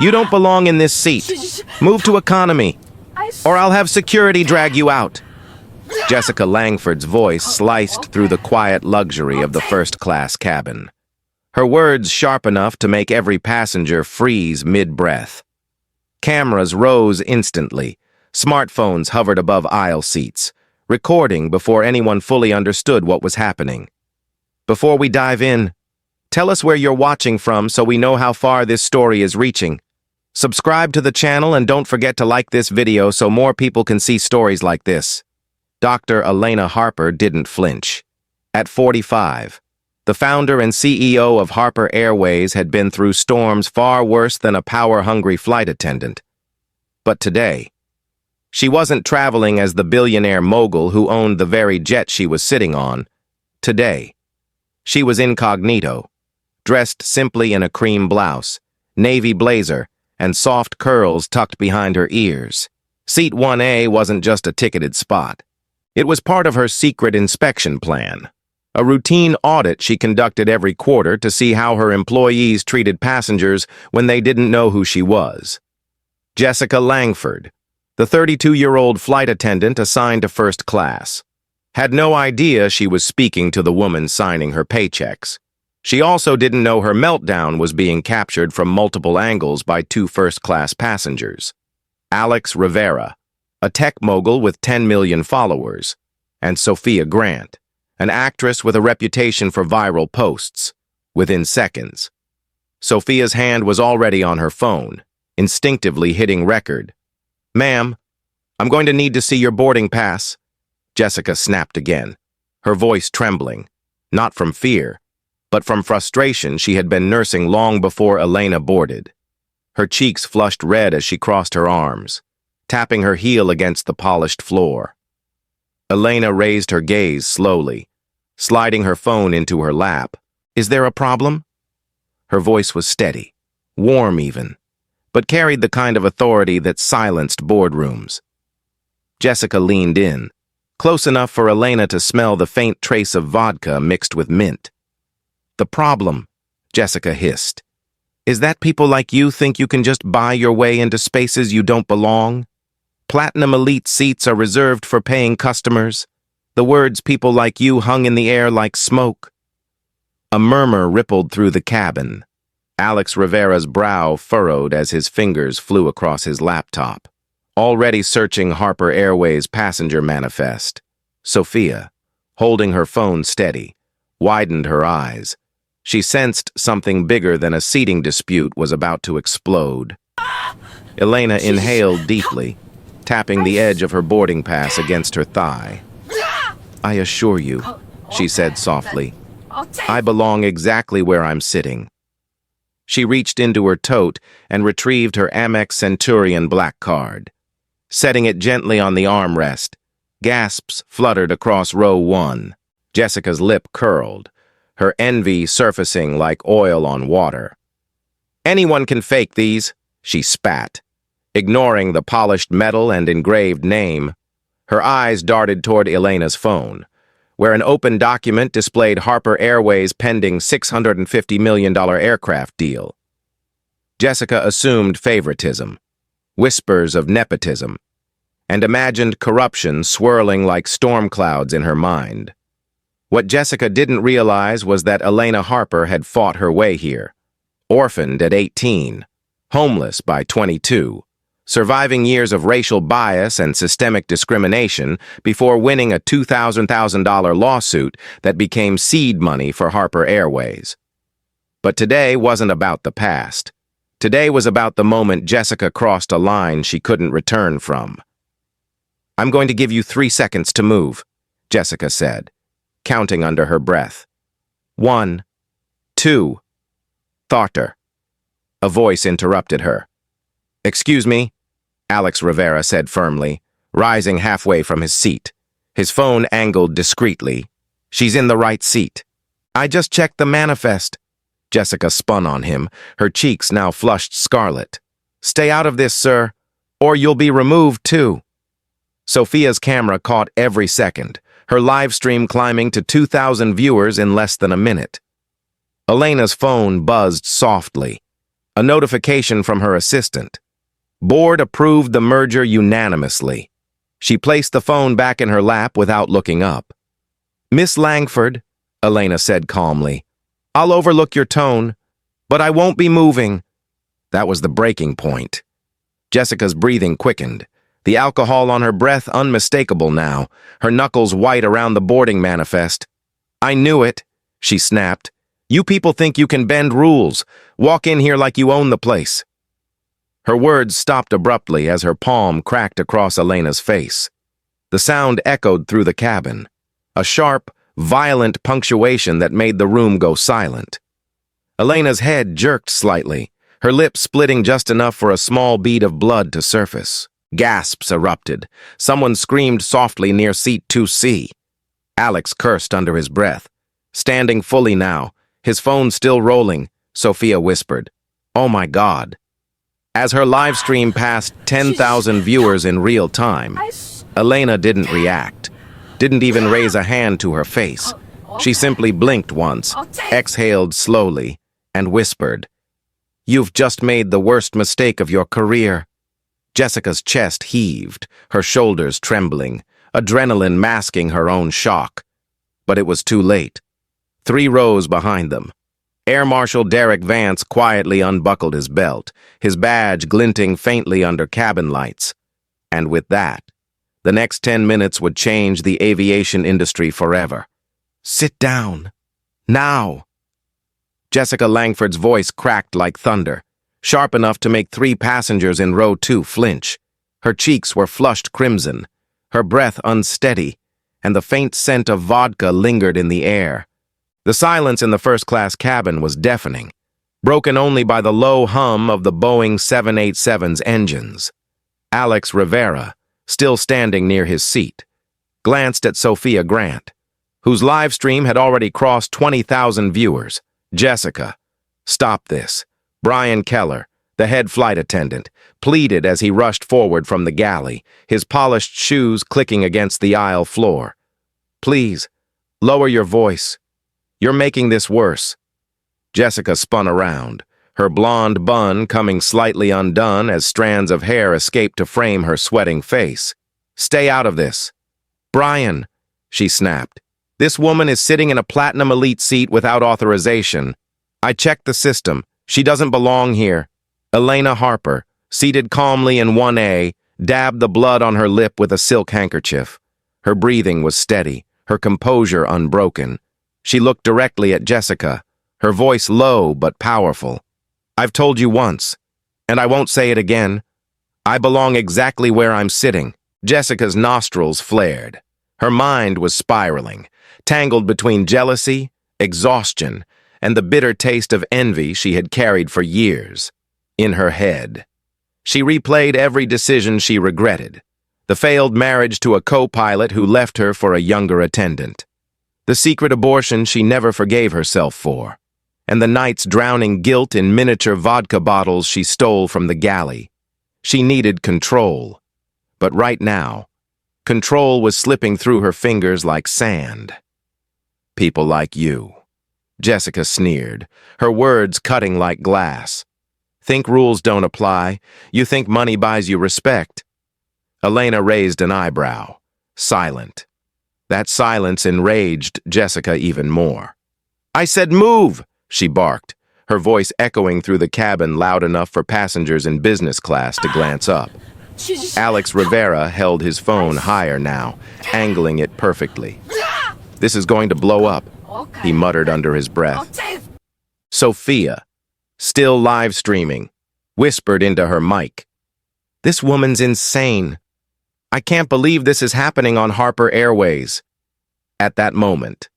You don't belong in this seat. Move to economy, or I'll have security drag you out. Jessica Langford's voice sliced through the quiet luxury of the first-class cabin. Her words sharp enough to make every passenger freeze mid-breath. Cameras rose instantly. Smartphones hovered above aisle seats, recording before anyone fully understood what was happening. Before we dive in, tell us where you're watching from so we know how far this story is reaching. Subscribe to the channel and don't forget to like this video so more people can see stories like this. Dr. Elena Harper didn't flinch. At 45, the founder and CEO of Harper Airways had been through storms far worse than a power-hungry flight attendant. But today, she wasn't traveling as the billionaire mogul who owned the very jet she was sitting on. Today, she was incognito, dressed simply in a cream blouse, navy blazer, and soft curls tucked behind her ears. Seat 1A wasn't just a ticketed spot. It was part of her secret inspection plan, a routine audit she conducted every quarter to see how her employees treated passengers when they didn't know who she was. Jessica Langford, the 32-year-old flight attendant assigned to first class, had no idea she was speaking to the woman signing her paychecks. She also didn't know her meltdown was being captured from multiple angles by two first-class passengers, Alex Rivera, a tech mogul with 10 million followers, and Sophia Grant, an actress with a reputation for viral posts. Within seconds, Sophia's hand was already on her phone, instinctively hitting record. "Ma'am, I'm going to need to see your boarding pass." Jessica snapped again, her voice trembling, not from fear, but from frustration she had been nursing long before Elena boarded. Her cheeks flushed red as she crossed her arms, tapping her heel against the polished floor. Elena raised her gaze slowly, sliding her phone into her lap. "Is there a problem?" Her voice was steady, warm even, but carried the kind of authority that silenced boardrooms. Jessica leaned in, close enough for Elena to smell the faint trace of vodka mixed with mint. "The problem," Jessica hissed, "is that people like you think you can just buy your way into spaces you don't belong. Platinum elite seats are reserved for paying customers. The words people like you hung in the air like smoke." A murmur rippled through the cabin. Alex Rivera's brow furrowed as his fingers flew across his laptop, already searching Harper Airways passenger manifest. Sophia, holding her phone steady, widened her eyes. She sensed something bigger than a seating dispute was about to explode. Elena inhaled deeply, tapping the edge of her boarding pass against her thigh. "I assure you," she said softly, "I belong exactly where I'm sitting." She reached into her tote and retrieved her Amex Centurion black card. Setting it gently on the armrest, gasps fluttered across row 1. Jessica's lip curled, her envy surfacing like oil on water. "Anyone can fake these," she spat. Ignoring the polished metal and engraved name, her eyes darted toward Elena's phone, where an open document displayed Harper Airways' pending $650 million aircraft deal. Jessica assumed favoritism, whispers of nepotism, and imagined corruption swirling like storm clouds in her mind. What Jessica didn't realize was that Elena Harper had fought her way here, orphaned at 18, homeless by 22, surviving years of racial bias and systemic discrimination before winning a $2,000 lawsuit that became seed money for Harper Airways. But today wasn't about the past. Today was about the moment Jessica crossed a line she couldn't return from. "I'm going to give you 3 seconds to move," Jessica said, counting under her breath. 1, 2, "Thoughter." A voice interrupted her. "Excuse me," Alex Rivera said firmly, rising halfway from his seat, his phone angled discreetly. "She's in the right seat." "I just checked the manifest." Jessica spun on him, her cheeks now flushed scarlet. "Stay out of this, sir, or you'll be removed too." Sophia's camera caught every second, her live stream climbing to 2,000 viewers in less than a minute. Elena's phone buzzed softly, A notification from her assistant. Board approved the merger unanimously. She placed the phone back in her lap without looking up. "Miss Langford," Elena said calmly, "I'll overlook your tone, but I won't be moving." That was the breaking point. Jessica's breathing quickened, the alcohol on her breath unmistakable now, her knuckles white around the boarding manifest. "I knew it," she snapped. "You people think you can bend rules, walk in here like you own the place." Her words stopped abruptly as her palm cracked across Elena's face. The sound echoed through the cabin, a sharp, violent punctuation that made the room go silent. Elena's head jerked slightly, her lips splitting just enough for a small bead of blood to surface. Gasps erupted. Someone screamed softly near seat 2C. Alex cursed under his breath. Standing fully now, his phone still rolling, Sophia whispered, "Oh my God." As her live stream passed 10,000 viewers in real time, Elena didn't react, didn't even raise a hand to her face. She simply blinked once, exhaled slowly, and whispered, "You've just made the worst mistake of your career." Jessica's chest heaved, her shoulders trembling, adrenaline masking her own shock. But it was too late. 3 rows behind them, Air Marshal Derek Vance quietly unbuckled his belt, his badge glinting faintly under cabin lights. And with that, the next 10 minutes would change the aviation industry forever. "Sit down. Now." Jessica Langford's voice cracked like thunder, sharp enough to make 3 passengers in row 2 flinch. Her cheeks were flushed crimson, her breath unsteady, and the faint scent of vodka lingered in the air. The silence in the first-class cabin was deafening, broken only by the low hum of the Boeing 787's engines. Alex Rivera, still standing near his seat, glanced at Sophia Grant, whose live stream had already crossed 20,000 viewers. "Jessica, stop this." Brian Keller, the head flight attendant, pleaded as he rushed forward from the galley, his polished shoes clicking against the aisle floor. "Please, lower your voice. You're making this worse." Jessica spun around, her blonde bun coming slightly undone as strands of hair escaped to frame her sweating face. "Stay out of this." "Brian," she snapped, "this woman is sitting in a Platinum Elite seat without authorization. I checked the system. She doesn't belong here." Elena Harper, seated calmly in 1A, dabbed the blood on her lip with a silk handkerchief. Her breathing was steady, her composure unbroken. She looked directly at Jessica, her voice low but powerful. "I've told you once, and I won't say it again. I belong exactly where I'm sitting." Jessica's nostrils flared. Her mind was spiraling, tangled between jealousy, exhaustion, and the bitter taste of envy she had carried for years. In her head, she replayed every decision she regretted. The failed marriage to a co-pilot who left her for a younger attendant. The secret abortion she never forgave herself for. And the nights drowning guilt in miniature vodka bottles she stole from the galley. She needed control. But right now, control was slipping through her fingers like sand. "People like you," Jessica sneered, her words cutting like glass. "Think rules don't apply? You think money buys you respect?" Elena raised an eyebrow, silent. That silence enraged Jessica even more. "I said move!" she barked, her voice echoing through the cabin loud enough for passengers in business class to glance up. Alex Rivera held his phone higher now, angling it perfectly. "This is going to blow up," he muttered under his breath. Sophia, still live streaming, whispered into her mic, "This woman's insane. I can't believe this is happening on Harper Airways." At that moment,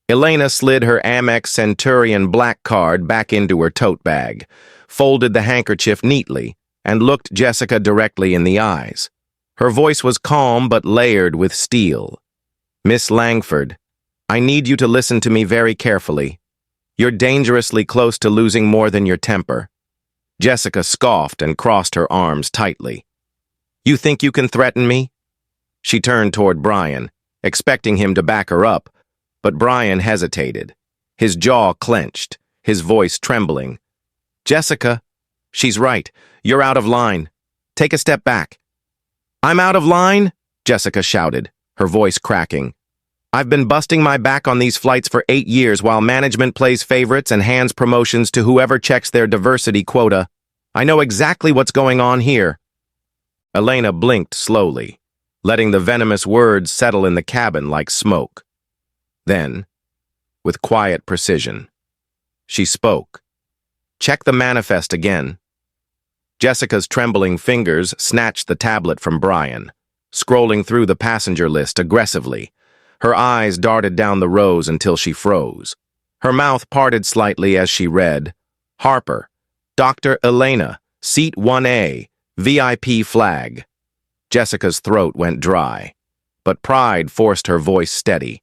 Elena slid her Amex Centurion black card back into her tote bag, folded the handkerchief neatly, and looked Jessica directly in the eyes. Her voice was calm but layered with steel. "Miss Langford, I need you to listen to me very carefully. You're dangerously close to losing more than your temper." Jessica scoffed and crossed her arms tightly. "You think you can threaten me?" She turned toward Brian, expecting him to back her up, but Brian hesitated, his jaw clenched, his voice trembling. Jessica, she's right. You're out of line. Take a step back. I'm out of line? Jessica shouted, her voice cracking. I've been busting my back on these flights for 8 years while management plays favorites and hands promotions to whoever checks their diversity quota. I know exactly what's going on here. Elena blinked slowly, letting the venomous words settle in the cabin like smoke. Then, with quiet precision, she spoke. Check the manifest again. Jessica's trembling fingers snatched the tablet from Brian, scrolling through the passenger list aggressively. Her eyes darted down the rows until she froze. Her mouth parted slightly as she read, Harper, Dr. Elena, Seat 1A, VIP flag. Jessica's throat went dry, but pride forced her voice steady.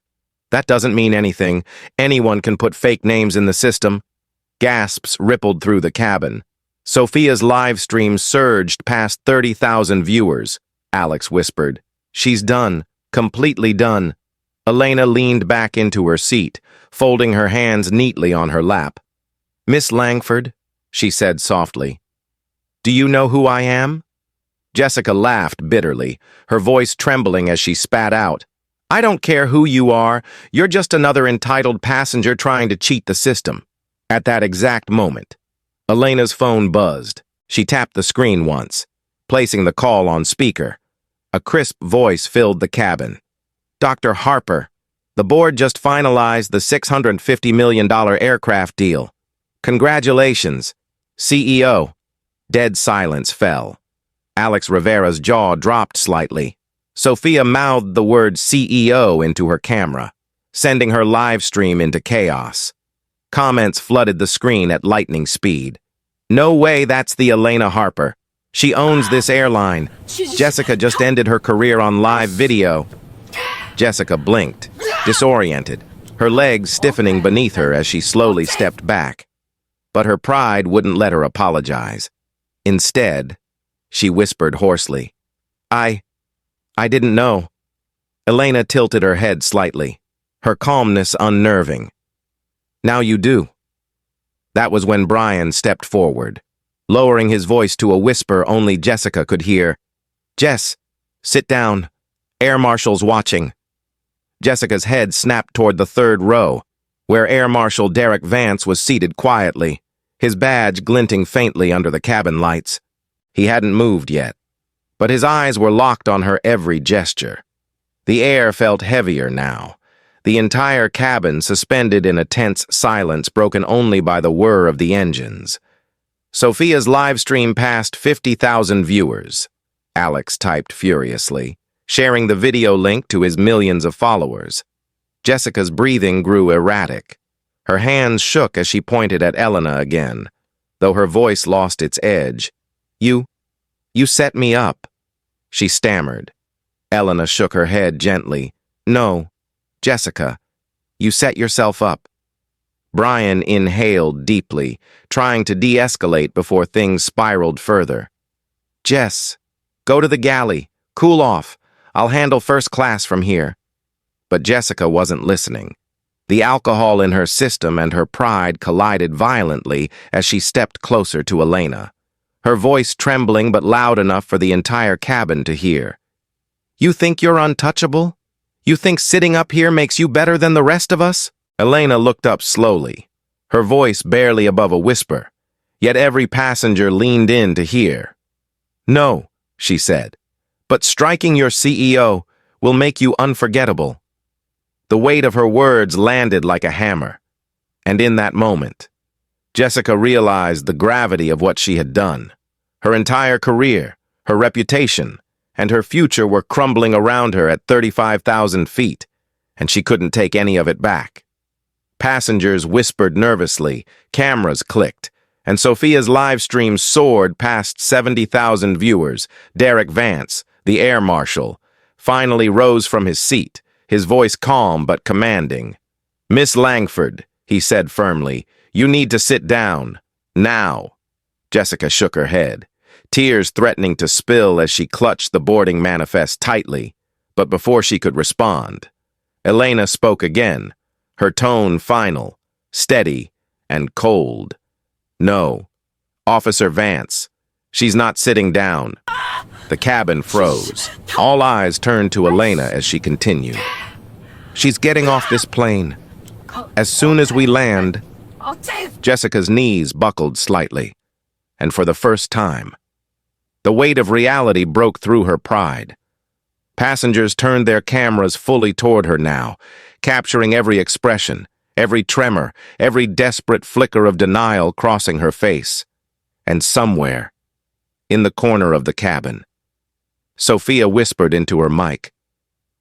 That doesn't mean anything. Anyone can put fake names in the system. Gasps rippled through the cabin. Sophia's live stream surged past 30,000 viewers. Alex whispered, She's done, completely done. Elena leaned back into her seat, folding her hands neatly on her lap. Miss Langford, she said softly, do you know who I am? Jessica laughed bitterly, her voice trembling as she spat out. I don't care who you are, you're just another entitled passenger trying to cheat the system. At that exact moment, Elena's phone buzzed. She tapped the screen once, placing the call on speaker. A crisp voice filled the cabin. Dr. Harper, the board just finalized the $650 million aircraft deal. Congratulations, CEO. Dead silence fell. Alex Rivera's jaw dropped slightly. Sophia mouthed the word CEO into her camera, sending her live stream into chaos. Comments flooded the screen at lightning speed. No way that's the Elena Harper. She owns this airline. Jessica just ended her career on live video. Jessica blinked, disoriented, her legs stiffening beneath her as she slowly stepped back. But her pride wouldn't let her apologize. Instead, she whispered hoarsely, I didn't know. Elena tilted her head slightly, her calmness unnerving. Now you do. That was when Brian stepped forward, lowering his voice to a whisper only Jessica could hear. Jess, sit down. Air Marshal's watching. Jessica's head snapped toward the third row, where Air Marshal Derek Vance was seated quietly, his badge glinting faintly under the cabin lights. He hadn't moved yet, but his eyes were locked on her every gesture. The air felt heavier now, the entire cabin suspended in a tense silence broken only by the whir of the engines. Sophia's live stream passed 50,000 viewers, Alex typed furiously, sharing the video link to his millions of followers. Jessica's breathing grew erratic. Her hands shook as she pointed at Elena again, though her voice lost its edge. You set me up, she stammered. Elena shook her head gently. No, Jessica, you set yourself up. Brian inhaled deeply, trying to de-escalate before things spiraled further. Jess, go to the galley, cool off. I'll handle first class from here. But Jessica wasn't listening. The alcohol in her system and her pride collided violently as she stepped closer to Elena, her voice trembling but loud enough for the entire cabin to hear. You think you're untouchable? You think sitting up here makes you better than the rest of us? Elena looked up slowly, her voice barely above a whisper, yet every passenger leaned in to hear. No, she said, but striking your CEO will make you unforgettable. The weight of her words landed like a hammer, and in that moment, Jessica realized the gravity of what she had done. Her entire career, her reputation, and her future were crumbling around her at 35,000 feet, and she couldn't take any of it back. Passengers whispered nervously, cameras clicked, and Sophia's live stream soared past 70,000 viewers. Derek Vance, the air marshal, finally rose from his seat, his voice calm but commanding. Miss Langford, he said firmly, you need to sit down. Now. Jessica shook her head, tears threatening to spill as she clutched the boarding manifest tightly. But before she could respond, Elena spoke again, her tone final, steady, and cold. No, Officer Vance. She's not sitting down. The cabin froze. All eyes turned to Elena as she continued. She's getting off this plane. As soon as we land, Jessica's knees buckled slightly. And for the first time, the weight of reality broke through her pride. Passengers turned their cameras fully toward her now, capturing every expression, every tremor, every desperate flicker of denial crossing her face. And somewhere, in the corner of the cabin, Sophia whispered into her mic,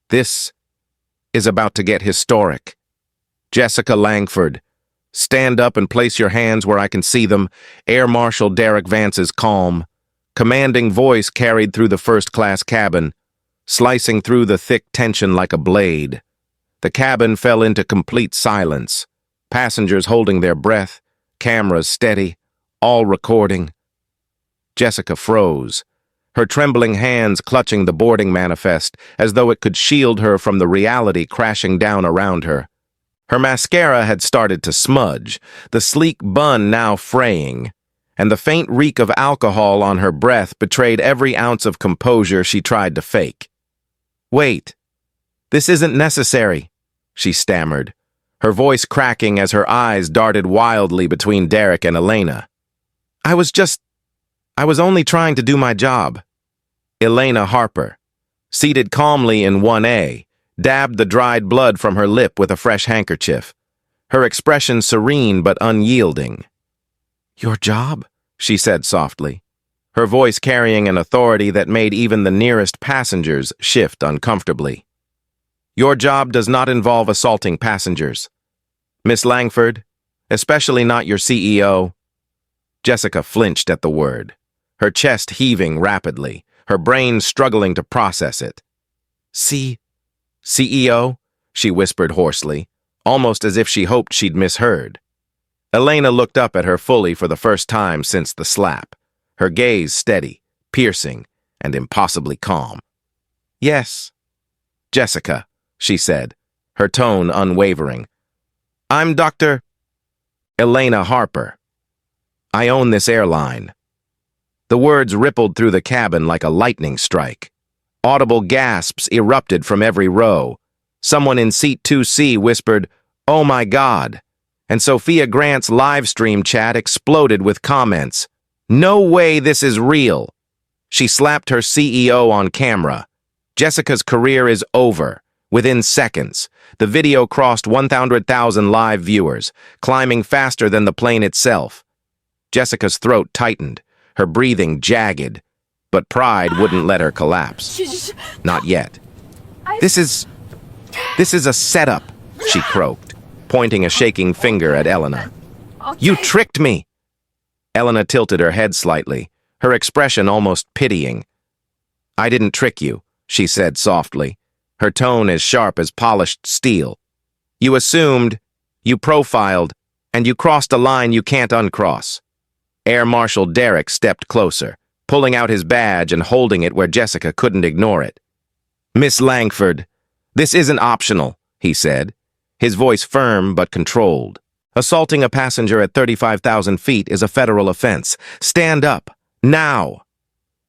"This is about to get historic. Jessica Langford, stand up and place your hands where I can see them." Air Marshal Derek Vance's calm, commanding voice carried through the first-class cabin, slicing through the thick tension like a blade. The cabin fell into complete silence, passengers holding their breath, cameras steady, all recording. Jessica froze, her trembling hands clutching the boarding manifest as though it could shield her from the reality crashing down around her. Her mascara had started to smudge, the sleek bun now fraying, and the faint reek of alcohol on her breath betrayed every ounce of composure she tried to fake. "Wait, this isn't necessary," she stammered, her voice cracking as her eyes darted wildly between Derek and Elena. I was only trying to do my job." Elena Harper, seated calmly in 1A, dabbed the dried blood from her lip with a fresh handkerchief, her expression serene but unyielding. "Your job?" she said softly, her voice carrying an authority that made even the nearest passengers shift uncomfortably. "Your job does not involve assaulting passengers. Miss Langford, especially not your CEO." Jessica flinched at the word, her chest heaving rapidly, her brain struggling to process it. CEO? She whispered hoarsely, almost as if she hoped she'd misheard. Elena looked up at her fully for the first time since the slap, her gaze steady, piercing, and impossibly calm. "Yes, Jessica," she said, her tone unwavering. "I'm Dr. Elena Harper. I own this airline." The words rippled through the cabin like a lightning strike. Audible gasps erupted from every row. Someone in seat 2C whispered, "Oh my God," and Sophia Grant's live stream chat exploded with comments. "No way this is real." She slapped her CEO on camera. Jessica's career is over. Within seconds, the video crossed 100,000 live viewers, climbing faster than the plane itself. Jessica's throat tightened, her breathing jagged, but pride wouldn't let her collapse. Not yet. This is a setup," she croaked, pointing a shaking finger at Elena. "You tricked me!" Elena tilted her head slightly, her expression almost pitying. "I didn't trick you," she said softly, her tone as sharp as polished steel. "You assumed, you profiled, and you crossed a line you can't uncross." Air Marshal Derek stepped closer, pulling out his badge and holding it where Jessica couldn't ignore it. "Miss Langford, this isn't optional," he said, his voice firm but controlled. "Assaulting a passenger at 35,000 feet is a federal offense. Stand up, now!"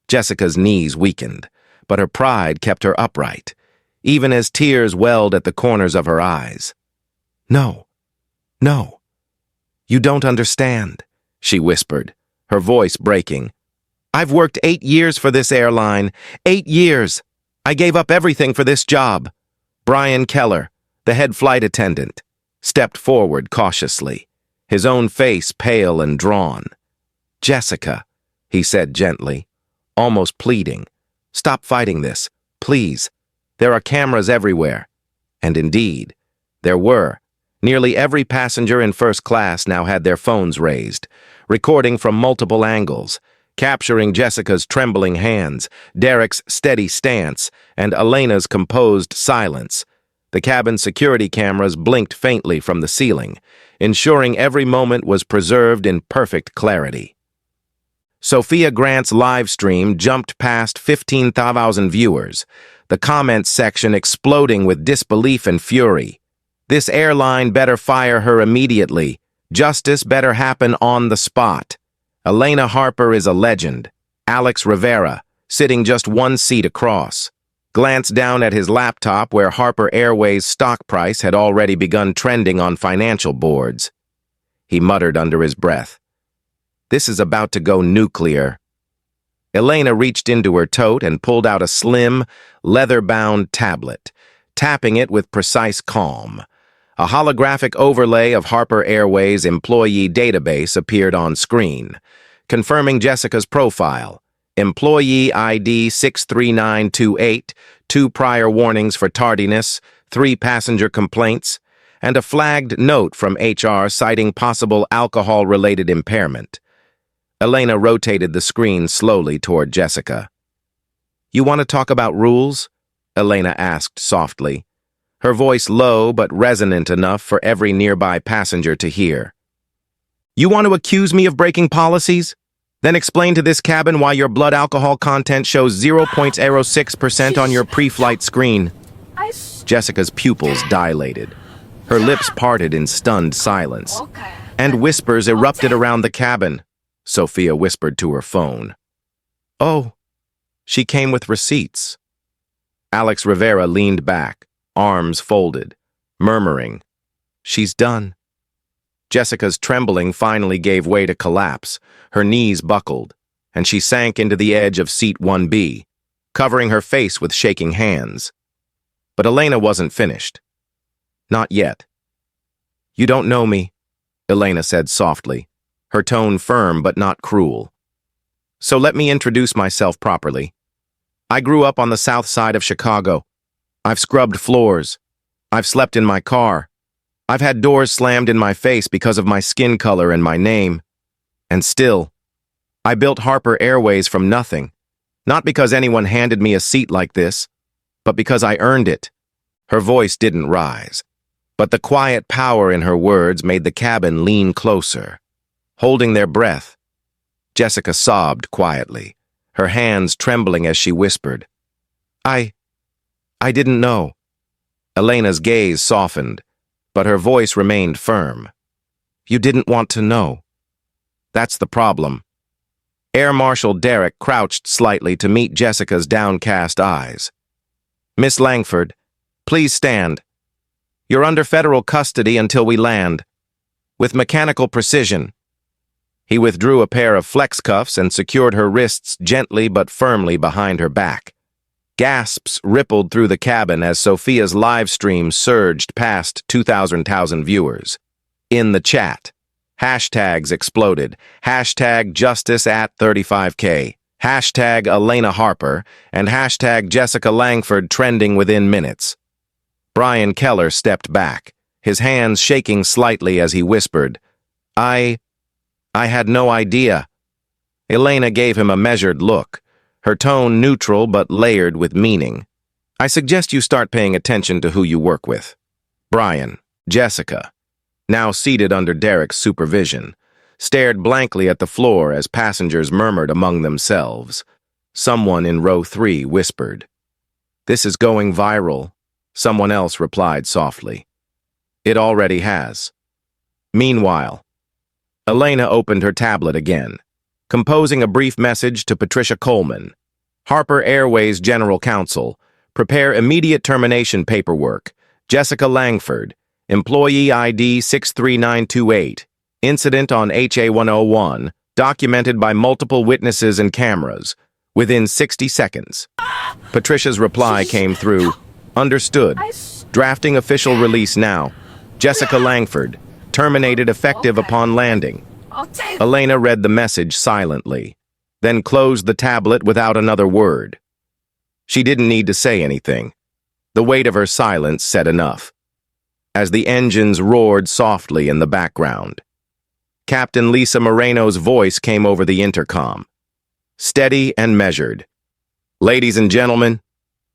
Jessica's knees weakened, but her pride kept her upright, even as tears welled at the corners of her eyes. No, you don't understand," she whispered, her voice breaking. "I've worked 8 years for this airline. 8 years. I gave up everything for this job." Brian Keller, the head flight attendant, stepped forward cautiously, his own face pale and drawn. "Jessica," he said gently, almost pleading, "stop fighting this, please. There are cameras everywhere." And indeed, there were. Nearly every passenger in first class now had their phones raised, recording from multiple angles, capturing Jessica's trembling hands, Derek's steady stance, and Elena's composed silence. The cabin security cameras blinked faintly from the ceiling, ensuring every moment was preserved in perfect clarity. Sophia Grant's live stream jumped past 15,000 viewers, the comments section exploding with disbelief and fury. This airline better fire her immediately. Justice better happen on the spot. Elena Harper is a legend. Alex Rivera, sitting just one seat across, glanced down at his laptop where Harper Airways' stock price had already begun trending on financial boards. He muttered under his breath, "This is about to go nuclear." Elena reached into her tote and pulled out a slim, leather-bound tablet, tapping it with precise calm. A holographic overlay of Harper Airways' employee database appeared on screen, confirming Jessica's profile. Employee ID 63928, 2 prior warnings for tardiness, 3 passenger complaints, and a flagged note from HR citing possible alcohol-related impairment. Elena rotated the screen slowly toward Jessica. "You want to talk about rules?" Elena asked softly, her voice low but resonant enough for every nearby passenger to hear. "You want to accuse me of breaking policies? Then explain to this cabin why your blood alcohol content shows 0.06% on your pre-flight screen." Jessica's pupils dilated. Her lips parted in stunned silence, and whispers erupted around the cabin. Sophia whispered to her phone. "Oh, she came with receipts." Alex Rivera leaned back, arms folded, murmuring, "She's done." Jessica's trembling finally gave way to collapse. Her knees buckled, and she sank into the edge of seat 1B, covering her face with shaking hands. But Elena wasn't finished. Not yet. "You don't know me," Elena said softly, her tone firm but not cruel. "So let me introduce myself properly. I grew up on the south side of Chicago. I've scrubbed floors. I've slept in my car. I've had doors slammed in my face because of my skin color and my name. And still, I built Harper Airways from nothing, not because anyone handed me a seat like this, but because I earned it." Her voice didn't rise, but the quiet power in her words made the cabin lean closer. Holding their breath, Jessica sobbed quietly, her hands trembling as she whispered, I didn't know." Elena's gaze softened, but her voice remained firm. "You didn't want to know. That's the problem." Air Marshal Derek crouched slightly to meet Jessica's downcast eyes. "Miss Langford, please stand. You're under federal custody until we land. With mechanical precision." He withdrew a pair of flex cuffs and secured her wrists gently but firmly behind her back. Gasps rippled through the cabin as Sophia's live stream surged past 2,000 viewers. In the chat, hashtags exploded. Hashtag Justice at 35K. Hashtag Elena Harper, and hashtag Jessica Langford trending within minutes. Brian Keller stepped back, his hands shaking slightly as he whispered, I had no idea." Elena gave him a measured look, her tone neutral but layered with meaning. "I suggest you start paying attention to who you work with." Brian, Jessica, now seated under Derek's supervision, stared blankly at the floor as passengers murmured among themselves. Someone in row 3 whispered, "This is going viral." Someone else replied softly, "It already has." Meanwhile, Elena opened her tablet again, composing a brief message to Patricia Coleman. "Harper Airways General Counsel, prepare immediate termination paperwork. Jessica Langford, employee ID 63928, incident on HA101, documented by multiple witnesses and cameras, within 60 seconds. Patricia's reply came through, "Understood. Drafting official release now. Jessica Langford, terminated effective upon landing." Elena read the message silently, then closed the tablet without another word. She didn't need to say anything. The weight of her silence said enough. As the engines roared softly in the background, Captain Lisa Moreno's voice came over the intercom, steady and measured. "Ladies and gentlemen,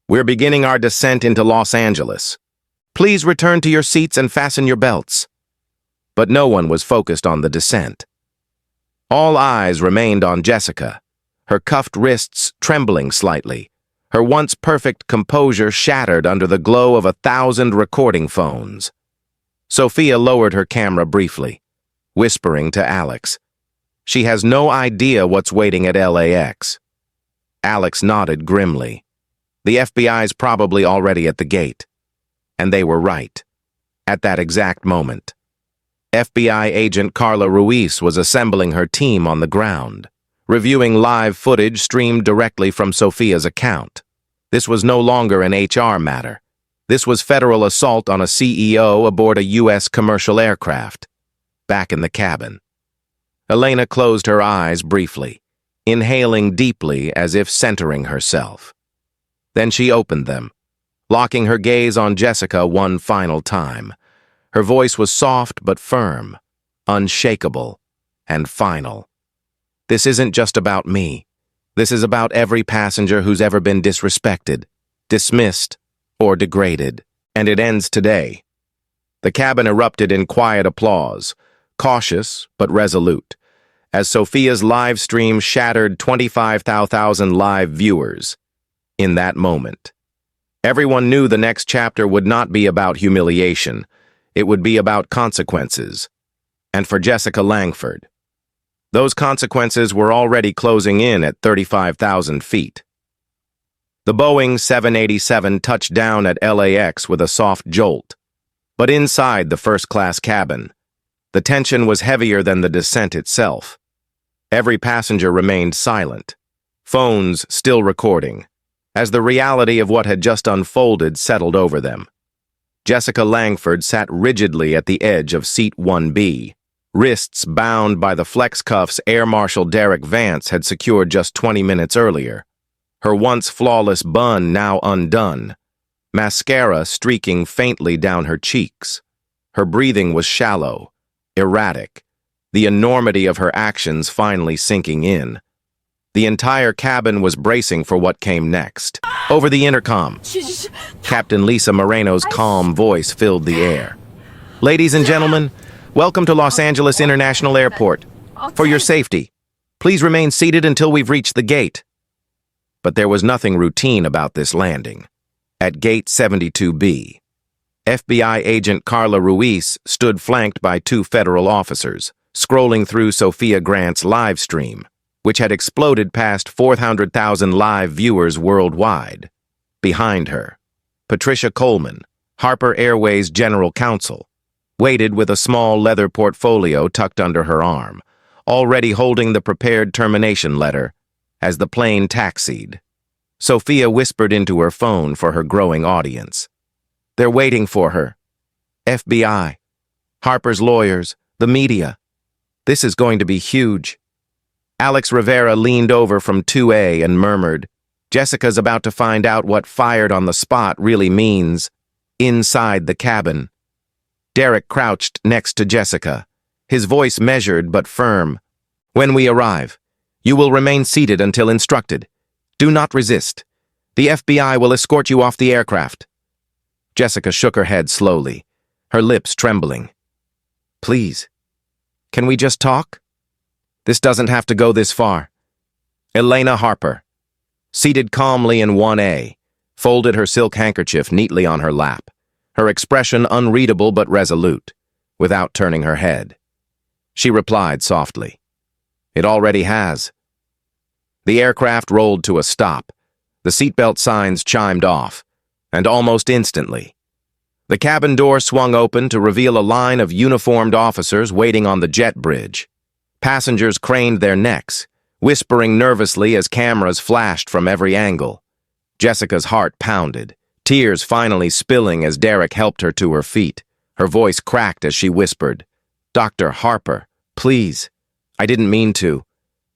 we're beginning our descent into Los Angeles. Please return to your seats and fasten your belts." But no one was focused on the descent. All eyes remained on Jessica, her cuffed wrists trembling slightly, her once perfect composure shattered under the glow of 1,000 recording phones. Sophia lowered her camera briefly, whispering to Alex, She has no idea what's waiting at LAX. Alex nodded grimly. The FBI's probably already at the gate. And they were right. At that exact moment. FBI agent Carla Ruiz was assembling her team on the ground, reviewing live footage streamed directly from Sophia's account. This was no longer an HR matter. This was federal assault on a CEO aboard a U.S. commercial aircraft. Back in the cabin. Elena closed her eyes briefly, inhaling deeply as if centering herself. Then she opened them, locking her gaze on Jessica one final time. Her voice was soft but firm, unshakable, and final. This isn't just about me. This is about every passenger who's ever been disrespected, dismissed, or degraded. And it ends today. The cabin erupted in quiet applause, cautious but resolute, as Sophia's live stream shattered 25,000 live viewers. In that moment, everyone knew the next chapter would not be about humiliation. It would be about consequences. And for Jessica Langford, those consequences were already closing in at 35,000 feet. The Boeing 787 touched down at LAX with a soft jolt. But inside the first-class cabin, the tension was heavier than the descent itself. Every passenger remained silent, phones still recording, as the reality of what had just unfolded settled over them. Jessica Langford sat rigidly at the edge of seat 1B, wrists bound by the flex cuffs Air Marshal Derek Vance had secured just 20 minutes earlier. Her once flawless bun now undone, mascara streaking faintly down her cheeks. Her breathing was shallow, erratic, the enormity of her actions finally sinking in. The entire cabin was bracing for what came next. Over the intercom, Captain Lisa Moreno's calm voice filled the air. Ladies and gentlemen, welcome to Los Angeles International Airport. For your safety, please remain seated until we've reached the gate. But there was nothing routine about this landing. At Gate 72B, FBI agent Carla Ruiz stood flanked by two federal officers, scrolling through Sophia Grant's live stream, which had exploded past 400,000 live viewers worldwide. Behind her, Patricia Coleman, Harper Airways General Counsel, waited with a small leather portfolio tucked under her arm, already holding the prepared termination letter as the plane taxied. Sophia whispered into her phone for her growing audience. They're waiting for her. FBI, Harper's lawyers, the media. This is going to be huge. Alex Rivera leaned over from 2A and murmured, Jessica's about to find out what fired on the spot really means. Inside the cabin. Derek crouched next to Jessica, his voice measured but firm. When we arrive, you will remain seated until instructed. Do not resist. The FBI will escort you off the aircraft. Jessica shook her head slowly, her lips trembling. Please, can we just talk? This doesn't have to go this far. Elena Harper, seated calmly in 1A, folded her silk handkerchief neatly on her lap, her expression unreadable but resolute, without turning her head. She replied softly, It already has. The aircraft rolled to a stop. The seatbelt signs chimed off, and almost instantly, the cabin door swung open to reveal a line of uniformed officers waiting on the jet bridge. Passengers craned their necks, whispering nervously as cameras flashed from every angle. Jessica's heart pounded, tears finally spilling as Derek helped her to her feet. Her voice cracked as she whispered, Dr. Harper, please. I didn't mean to.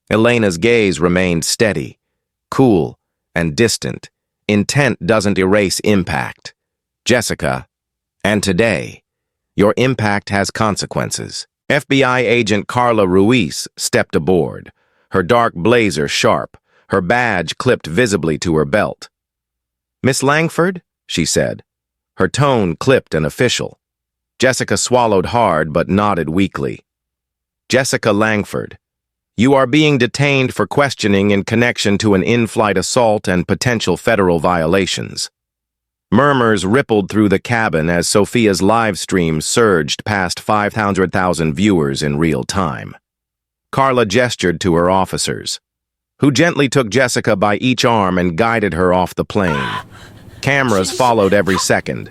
Elena's gaze remained steady, cool, and distant. Intent doesn't erase impact. Jessica, and today, your impact has consequences. FBI agent Carla Ruiz stepped aboard, her dark blazer sharp, her badge clipped visibly to her belt. Miss Langford, she said, her tone clipped and official. Jessica swallowed hard but nodded weakly. Jessica Langford, you are being detained for questioning in connection to an in-flight assault and potential federal violations. Murmurs rippled through the cabin as Sophia's live stream surged past 500,000 viewers in real time. Carla gestured to her officers, who gently took Jessica by each arm and guided her off the plane. Cameras followed every second,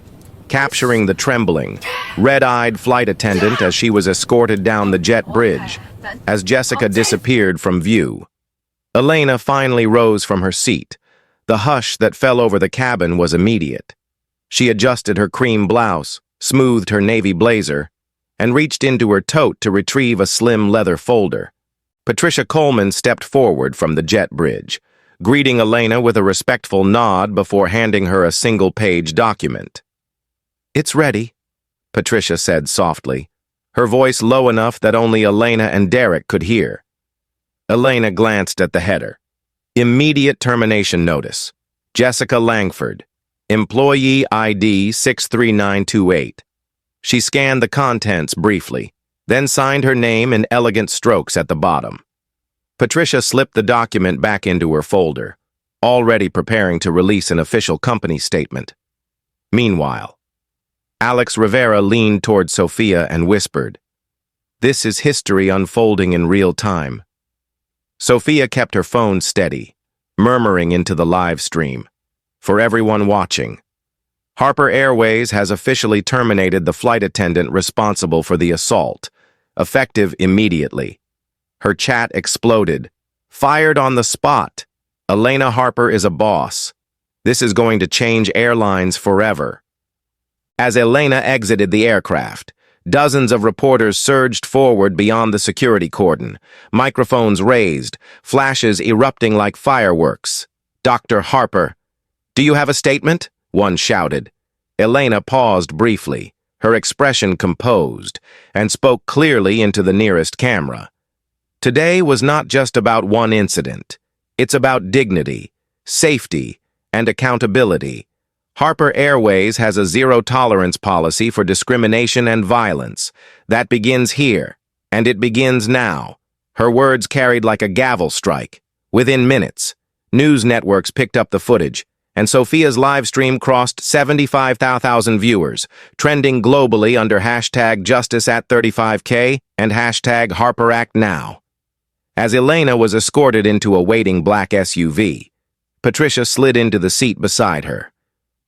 capturing the trembling, red-eyed flight attendant as she was escorted down the jet bridge, as Jessica disappeared from view. Elena finally rose from her seat. The hush that fell over the cabin was immediate. She adjusted her cream blouse, smoothed her navy blazer, and reached into her tote to retrieve a slim leather folder. Patricia Coleman stepped forward from the jet bridge, greeting Elena with a respectful nod before handing her a single-page document. "It's ready," Patricia said softly, her voice low enough that only Elena and Derek could hear. Elena glanced at the header. Immediate termination notice. Jessica Langford. Employee ID 63928. She scanned the contents briefly, then signed her name in elegant strokes at the bottom. Patricia slipped the document back into her folder, already preparing to release an official company statement. Meanwhile, Alex Rivera leaned toward Sophia and whispered, "This is history unfolding in real time." Sophia kept her phone steady, murmuring into the live stream. For everyone watching, Harper Airways has officially terminated the flight attendant responsible for the assault, effective immediately. Her chat exploded. "Fired on the spot. Elena Harper is a boss. This is going to change airlines forever." As Elena exited the aircraft, dozens of reporters surged forward beyond the security cordon, microphones raised, flashes erupting like fireworks. "Dr. Harper, do you have a statement?" one shouted. Elena paused briefly, her expression composed, and spoke clearly into the nearest camera. Today was not just about one incident. It's about dignity, safety, and accountability. Harper Airways has a zero-tolerance policy for discrimination and violence. That begins here, and it begins now. Her words carried like a gavel strike. Within minutes, news networks picked up the footage, and Sophia's live stream crossed 75,000 viewers, trending globally under hashtag #JusticeAt35K and hashtag Harper Act Now. As Elena was escorted into a waiting black SUV, Patricia slid into the seat beside her,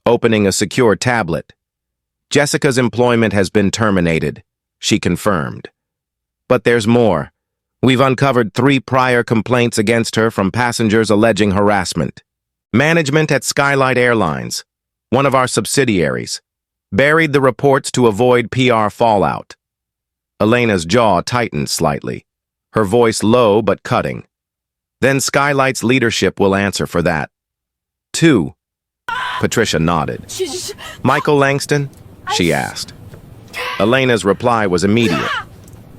opening a secure tablet. "Jessica's employment has been terminated," she confirmed. "But there's more. We've uncovered 3 prior complaints against her from passengers alleging harassment. Management at Skylight Airlines, one of our subsidiaries, buried the reports to avoid PR fallout." Elena's jaw tightened slightly, her voice low but cutting. "Then Skylight's leadership will answer for that." 2. Patricia nodded. "Michael Langston?" she asked. Elena's reply was immediate.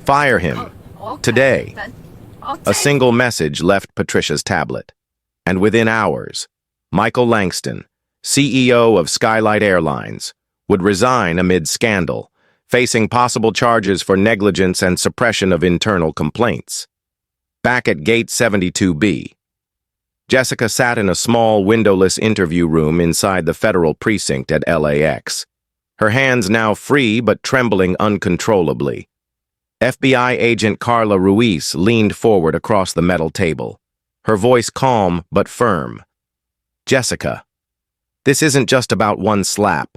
"Fire him. Today." A single message left Patricia's tablet, and within hours, Michael Langston, CEO of Skylight Airlines, would resign amid scandal, facing possible charges for negligence and suppression of internal complaints. Back at Gate 72B, Jessica sat in a small, windowless interview room inside the federal precinct at LAX, her hands now free but trembling uncontrollably. FBI agent Carla Ruiz leaned forward across the metal table, her voice calm but firm. "Jessica, this isn't just about one slap,"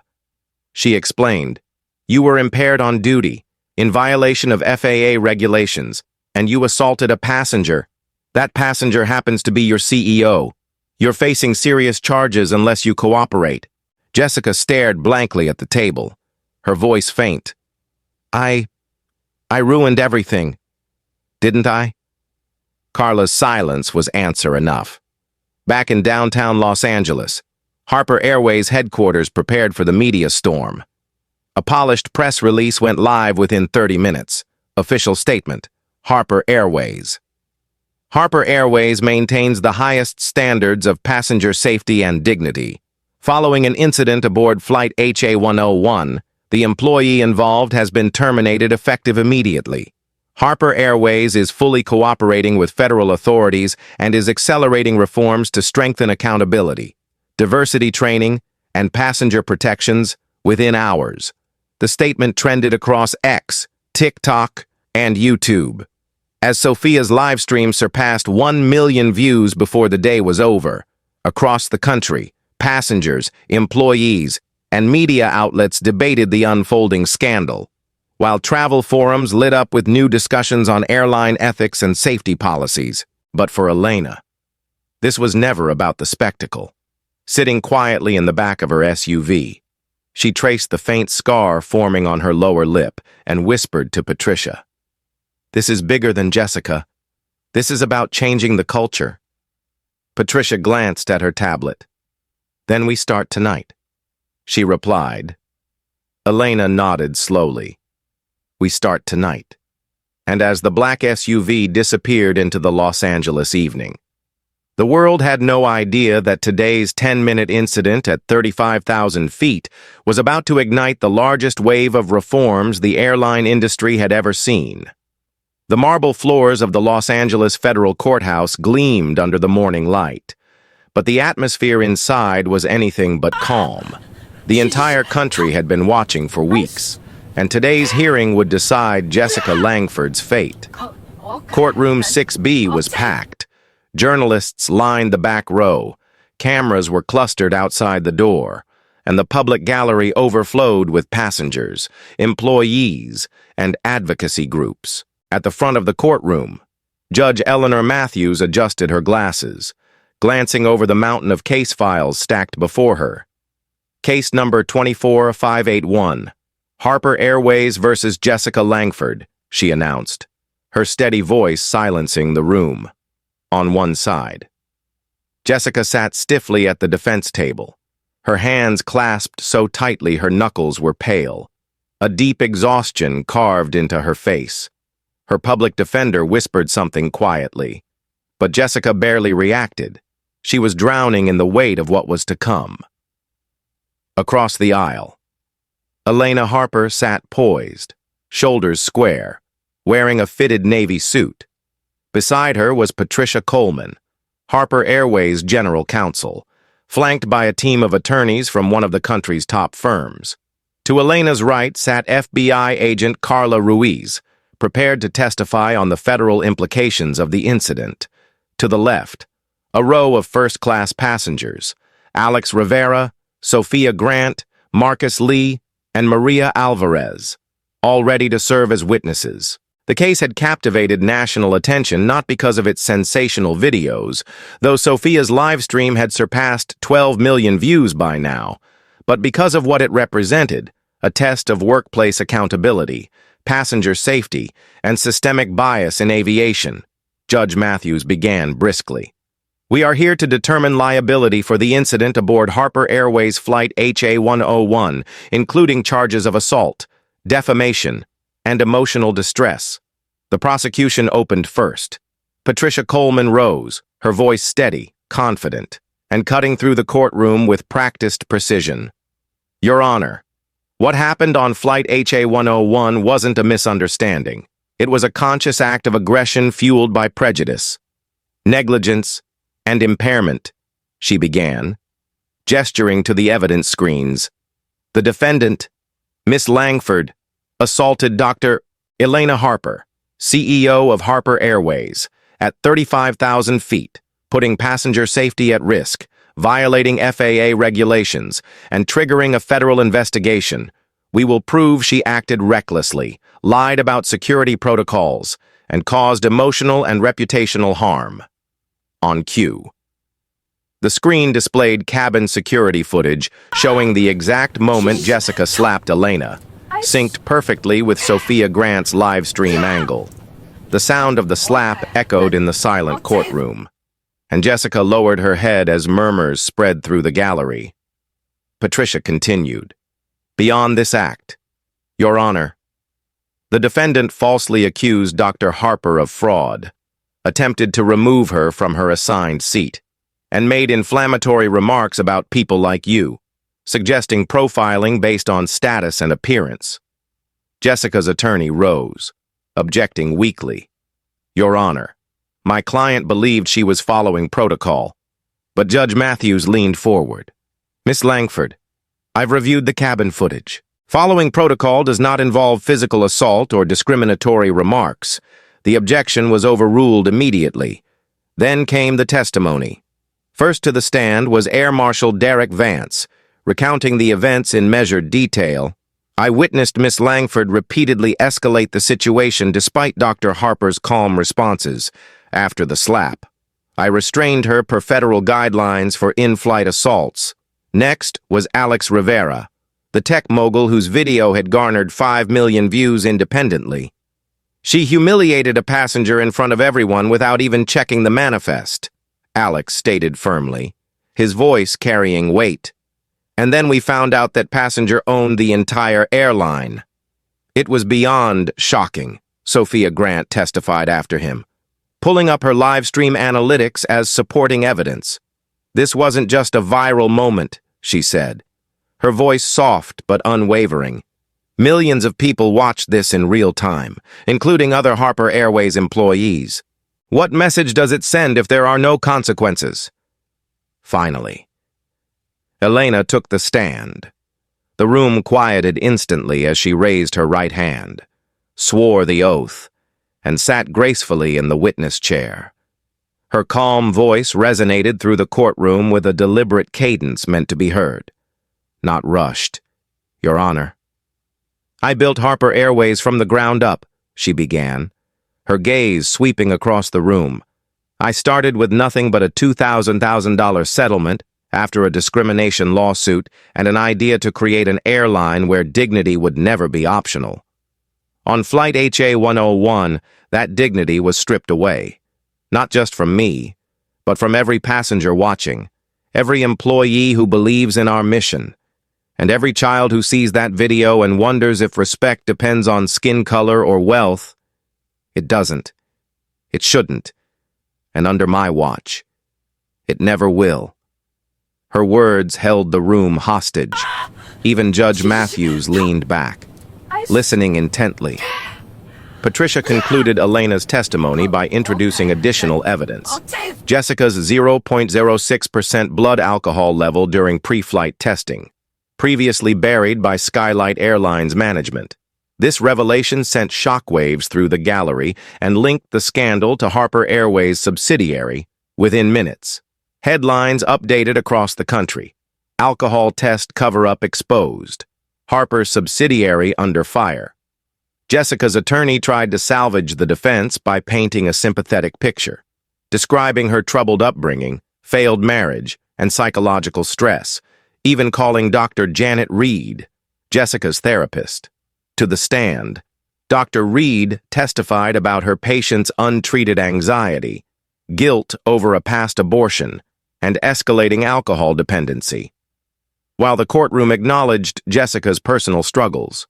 she explained. "You were impaired on duty, in violation of FAA regulations, and you assaulted a passenger. That passenger happens to be your CEO. You're facing serious charges unless you cooperate." Jessica stared blankly at the table, her voice faint. I ruined everything, didn't I?" Carla's silence was answer enough. Back in downtown Los Angeles, Harper Airways headquarters prepared for the media storm. A polished press release went live within 30 minutes. Official statement: Harper Airways. Harper Airways maintains the highest standards of passenger safety and dignity. Following an incident aboard Flight HA101, the employee involved has been terminated effective immediately. Harper Airways is fully cooperating with federal authorities and is accelerating reforms to strengthen accountability, diversity training, and passenger protections within hours. The statement trended across X, TikTok, and YouTube. as Sophia's live stream surpassed 1 million views before the day was over. Across the country, passengers, employees, and media outlets debated the unfolding scandal, while travel forums lit up with new discussions on airline ethics and safety policies. But for Elena, this was never about the spectacle. Sitting quietly in the back of her SUV, she traced the faint scar forming on her lower lip and whispered to Patricia, "This is bigger than Jessica. This is about changing the culture." Patricia glanced at her tablet. "Then we start tonight," she replied. Elena nodded slowly. "We start tonight." And as the black SUV disappeared into the Los Angeles evening, the world had no idea that today's 10-minute incident at 35,000 feet was about to ignite the largest wave of reforms the airline industry had ever seen. The marble floors of the Los Angeles Federal Courthouse gleamed under the morning light, but the atmosphere inside was anything but calm. The entire country had been watching for weeks, and today's hearing would decide Jessica Langford's fate. Courtroom 6B was packed. Journalists lined the back row, cameras were clustered outside the door, and the public gallery overflowed with passengers, employees, and advocacy groups. At the front of the courtroom, Judge Eleanor Matthews adjusted her glasses, glancing over the mountain of case files stacked before her. Case number 24581, Harper Airways versus Jessica Langford, she announced, her steady voice silencing the room. On one side, Jessica sat stiffly at the defense table, her hands clasped so tightly her knuckles were pale. A deep exhaustion carved into her face. Her public defender whispered something quietly, but Jessica barely reacted. She was drowning in the weight of what was to come. Across the aisle, Elena Harper sat poised, shoulders square, wearing a fitted navy suit. Beside her was Patricia Coleman, Harper Airways General Counsel, flanked by a team of attorneys from one of the country's top firms. To Elena's right sat FBI agent Carla Ruiz, prepared to testify on the federal implications of the incident. To the left, a row of first-class passengers, Alex Rivera, Sophia Grant, Marcus Lee, and Maria Alvarez, all ready to serve as witnesses. The case had captivated national attention not because of its sensational videos, though Sophia's live stream had surpassed 12 million views by now, but because of what it represented, a test of workplace accountability, passenger safety, and systemic bias in aviation. Judge Matthews began briskly. "We are here to determine liability for the incident aboard Harper Airways Flight HA101, including charges of assault, defamation, and emotional distress." The prosecution opened first. Patricia Coleman rose, her voice steady, confident, and cutting through the courtroom with practiced precision. "Your Honor, what happened on Flight HA101 wasn't a misunderstanding. It was a conscious act of aggression fueled by prejudice, negligence, and impairment," she began, gesturing to the evidence screens. "The defendant, Miss Langford, assaulted Dr. Elena Harper, CEO of Harper Airways, at 35,000 feet, putting passenger safety at risk, violating FAA regulations, and triggering a federal investigation. We will prove she acted recklessly, lied about security protocols, and caused emotional and reputational harm." On cue, the screen displayed cabin security footage showing the exact moment Jessica slapped Elena, synced perfectly with Sophia Grant's live stream angle. The sound of the slap echoed in the silent courtroom, and Jessica lowered her head as murmurs spread through the gallery. Patricia continued, "Beyond this act, Your Honor, the defendant falsely accused Dr. Harper of fraud, attempted to remove her from her assigned seat, and made inflammatory remarks about people like you, suggesting profiling based on status and appearance." Jessica's attorney rose, objecting weakly. "Your Honor, my client believed she was following protocol." But Judge Matthews leaned forward. "Miss Langford, I've reviewed the cabin footage. Following protocol does not involve physical assault or discriminatory remarks. The objection was overruled immediately. Then came the testimony. First to the stand was Air Marshal Derek Vance, recounting the events in measured detail. I witnessed Miss Langford repeatedly escalate the situation despite Dr. Harper's calm responses. After the slap, I restrained her per federal guidelines for in-flight assaults. Next was Alex Rivera, the tech mogul whose video had garnered 5 million views independently. She humiliated a passenger in front of everyone without even checking the manifest, Alex stated firmly, his voice carrying weight. And then we found out that passenger owned the entire airline. It was beyond shocking, Sophia Grant testified after him, pulling up her live stream analytics as supporting evidence. This wasn't just a viral moment, she said, her voice soft but unwavering. Millions of people watched this in real time, including other Harper Airways employees. What message does it send if there are no consequences? Finally, Elena took the stand. The room quieted instantly as she raised her right hand, swore the oath, and sat gracefully in the witness chair. Her calm voice resonated through the courtroom with a deliberate cadence meant to be heard, not rushed. Your Honor. I built Harper Airways from the ground up, she began, her gaze sweeping across the room. I started with nothing but a $2,000 settlement after a discrimination lawsuit and an idea to create an airline where dignity would never be optional. On Flight HA101, that dignity was stripped away, not just from me, but from every passenger watching, every employee who believes in our mission, and every child who sees that video and wonders if respect depends on skin color or wealth. It doesn't. It shouldn't. And under my watch, it never will. Her words held the room hostage. Even Judge Matthews leaned back, listening intently. Patricia concluded Elena's testimony by introducing additional evidence. Jessica's 0.06% blood alcohol level during pre-flight testing, previously buried by Skylight Airlines management. This revelation sent shockwaves through the gallery and linked the scandal to Harper Airways' subsidiary within minutes. Headlines updated across the country. Alcohol test cover-up exposed. Harper's subsidiary under fire. Jessica's attorney tried to salvage the defense by painting a sympathetic picture, describing her troubled upbringing, failed marriage, and psychological stress, even calling Dr. Janet Reed, Jessica's therapist, to the stand. Dr. Reed testified about her patient's untreated anxiety, guilt over a past abortion, and escalating alcohol dependency. While the courtroom acknowledged Jessica's personal struggles,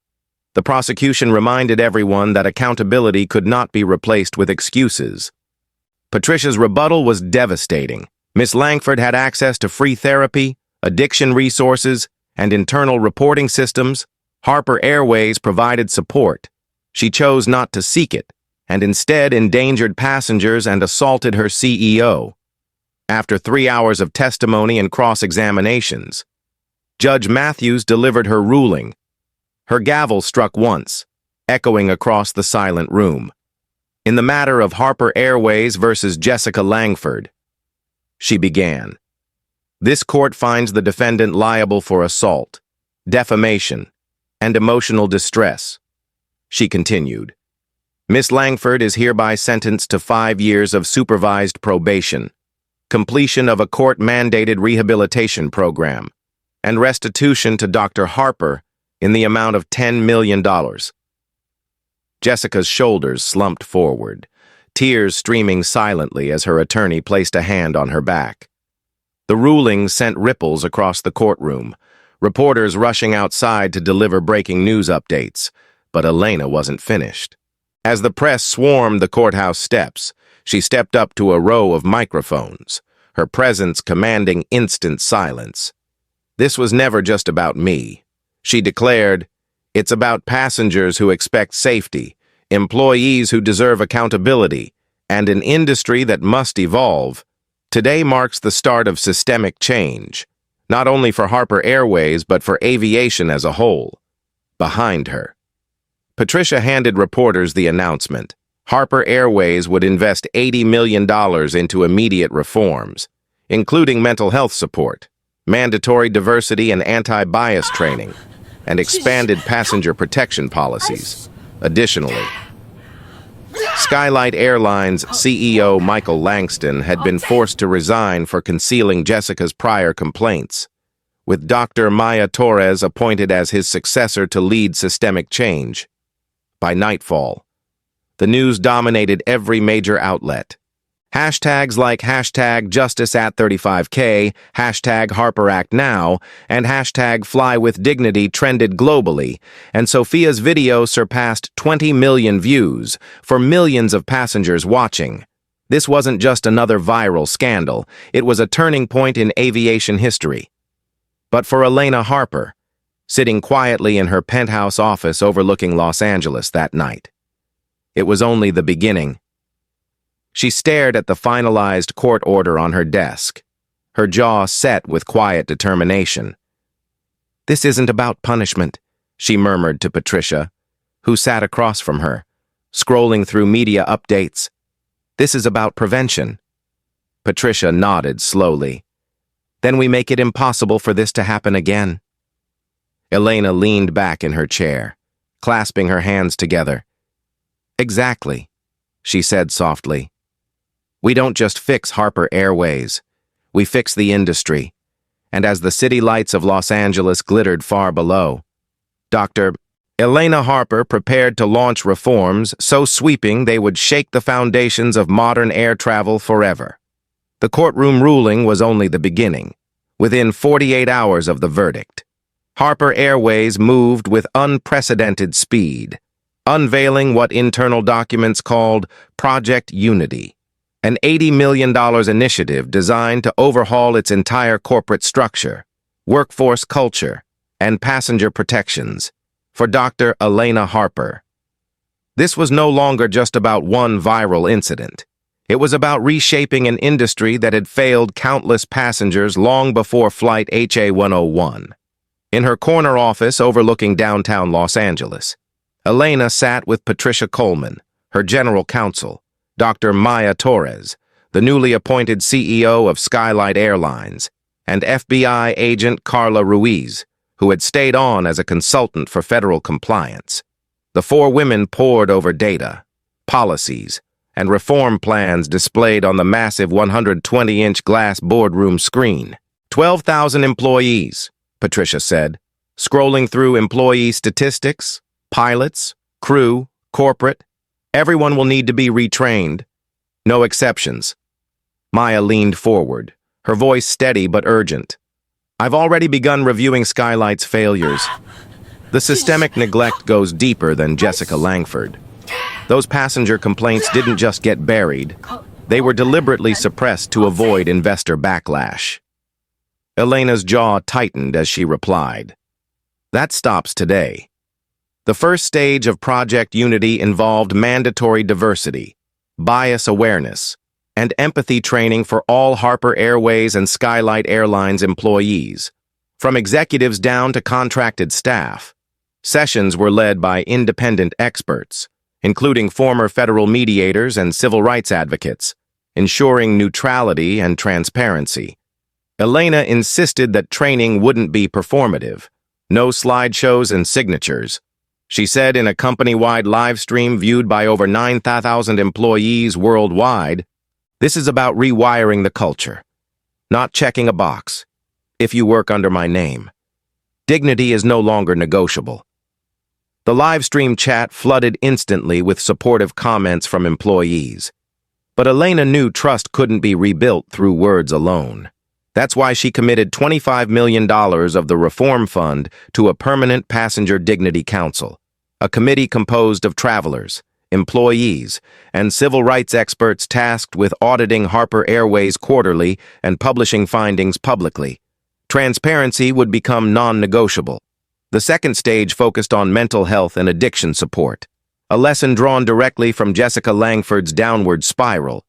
the prosecution reminded everyone that accountability could not be replaced with excuses. Patricia's rebuttal was devastating. Miss Langford had access to free therapy, addiction resources, and internal reporting systems. Harper Airways provided support. She chose not to seek it, and instead endangered passengers and assaulted her CEO. After 3 hours of testimony and cross-examinations, Judge Matthews delivered her ruling. Her gavel struck once, echoing across the silent room. In the matter of Harper Airways versus Jessica Langford, she began. This court finds the defendant liable for assault, defamation, and emotional distress. She continued. Miss Langford is hereby sentenced to 5 years of supervised probation, completion of a court-mandated rehabilitation program, and restitution to Dr. Harper in the amount of $10 million. Jessica's shoulders slumped forward, tears streaming silently as her attorney placed a hand on her back. The ruling sent ripples across the courtroom, reporters rushing outside to deliver breaking news updates, but Elena wasn't finished. As the press swarmed the courthouse steps, she stepped up to a row of microphones, her presence commanding instant silence. This was never just about me, she declared. It's about passengers who expect safety, employees who deserve accountability, and an industry that must evolve. Today marks the start of systemic change, not only for Harper Airways but for aviation as a whole. Behind her, Patricia handed reporters the announcement. Harper Airways would invest $80 million into immediate reforms, including mental health support, mandatory diversity and anti-bias training, and expanded passenger protection policies. Additionally, Skylight Airlines CEO Michael Langston had been forced to resign for concealing Jessica's prior complaints, with Dr. Maya Torres appointed as his successor to lead systemic change. By nightfall, the news dominated every major outlet. Hashtags like hashtag #JusticeAt35K, hashtag Harper Act Now, and hashtag FlyWithDignity trended globally, and Sophia's video surpassed 20 million views, for millions of passengers watching. This wasn't just another viral scandal, it was a turning point in aviation history. But for Elena Harper, sitting quietly in her penthouse office overlooking Los Angeles that night, it was only the beginning. She stared at the finalized court order on her desk, her jaw set with quiet determination. "This isn't about punishment," she murmured to Patricia, who sat across from her, scrolling through media updates. "This is about prevention." Patricia nodded slowly. "Then we make it impossible for this to happen again." Elena leaned back in her chair, clasping her hands together. "Exactly," she said softly. "We don't just fix Harper Airways, we fix the industry." And as the city lights of Los Angeles glittered far below, Dr. Elena Harper prepared to launch reforms so sweeping they would shake the foundations of modern air travel forever. The courtroom ruling was only the beginning. Within 48 hours of the verdict, Harper Airways moved with unprecedented speed, unveiling what internal documents called Project Unity, an $80 million initiative designed to overhaul its entire corporate structure, workforce culture, and passenger protections for Dr. Elena Harper. This was no longer just about one viral incident. It was about reshaping an industry that had failed countless passengers long before Flight HA101. In her corner office overlooking downtown Los Angeles, Elena sat with Patricia Coleman, her general counsel, Dr. Maya Torres, the newly appointed CEO of Skylight Airlines, and FBI agent Carla Ruiz, who had stayed on as a consultant for federal compliance. The four women pored over data, policies, and reform plans displayed on the massive 120-inch glass boardroom screen. 12,000 employees, Patricia said, scrolling through employee statistics, pilots, crew, corporate. Everyone will need to be retrained. No exceptions. Maya leaned forward, her voice steady but urgent. "I've already begun reviewing Skylight's failures. The systemic neglect goes deeper than Jessica Langford. Those passenger complaints didn't just get buried. They were deliberately suppressed to avoid investor backlash." Elena's jaw tightened as she replied, "That stops today." The first stage of Project Unity involved mandatory diversity, bias awareness, and empathy training for all Harper Airways and Skylight Airlines employees, from executives down to contracted staff. Sessions were led by independent experts, including former federal mediators and civil rights advocates, ensuring neutrality and transparency. Elena insisted that training wouldn't be performative, no slideshows and signatures. She said in a company-wide live stream viewed by over 9,000 employees worldwide, "This is about rewiring the culture, not checking a box. If you work under my name, dignity is no longer negotiable." The live stream chat flooded instantly with supportive comments from employees. But Elena knew trust couldn't be rebuilt through words alone. That's why she committed $25 million of the Reform Fund to a permanent Passenger Dignity Council, a committee composed of travelers, employees, and civil rights experts tasked with auditing Harper Airways quarterly and publishing findings publicly. Transparency would become non-negotiable. The second stage focused on mental health and addiction support, a lesson drawn directly from Jessica Langford's downward spiral.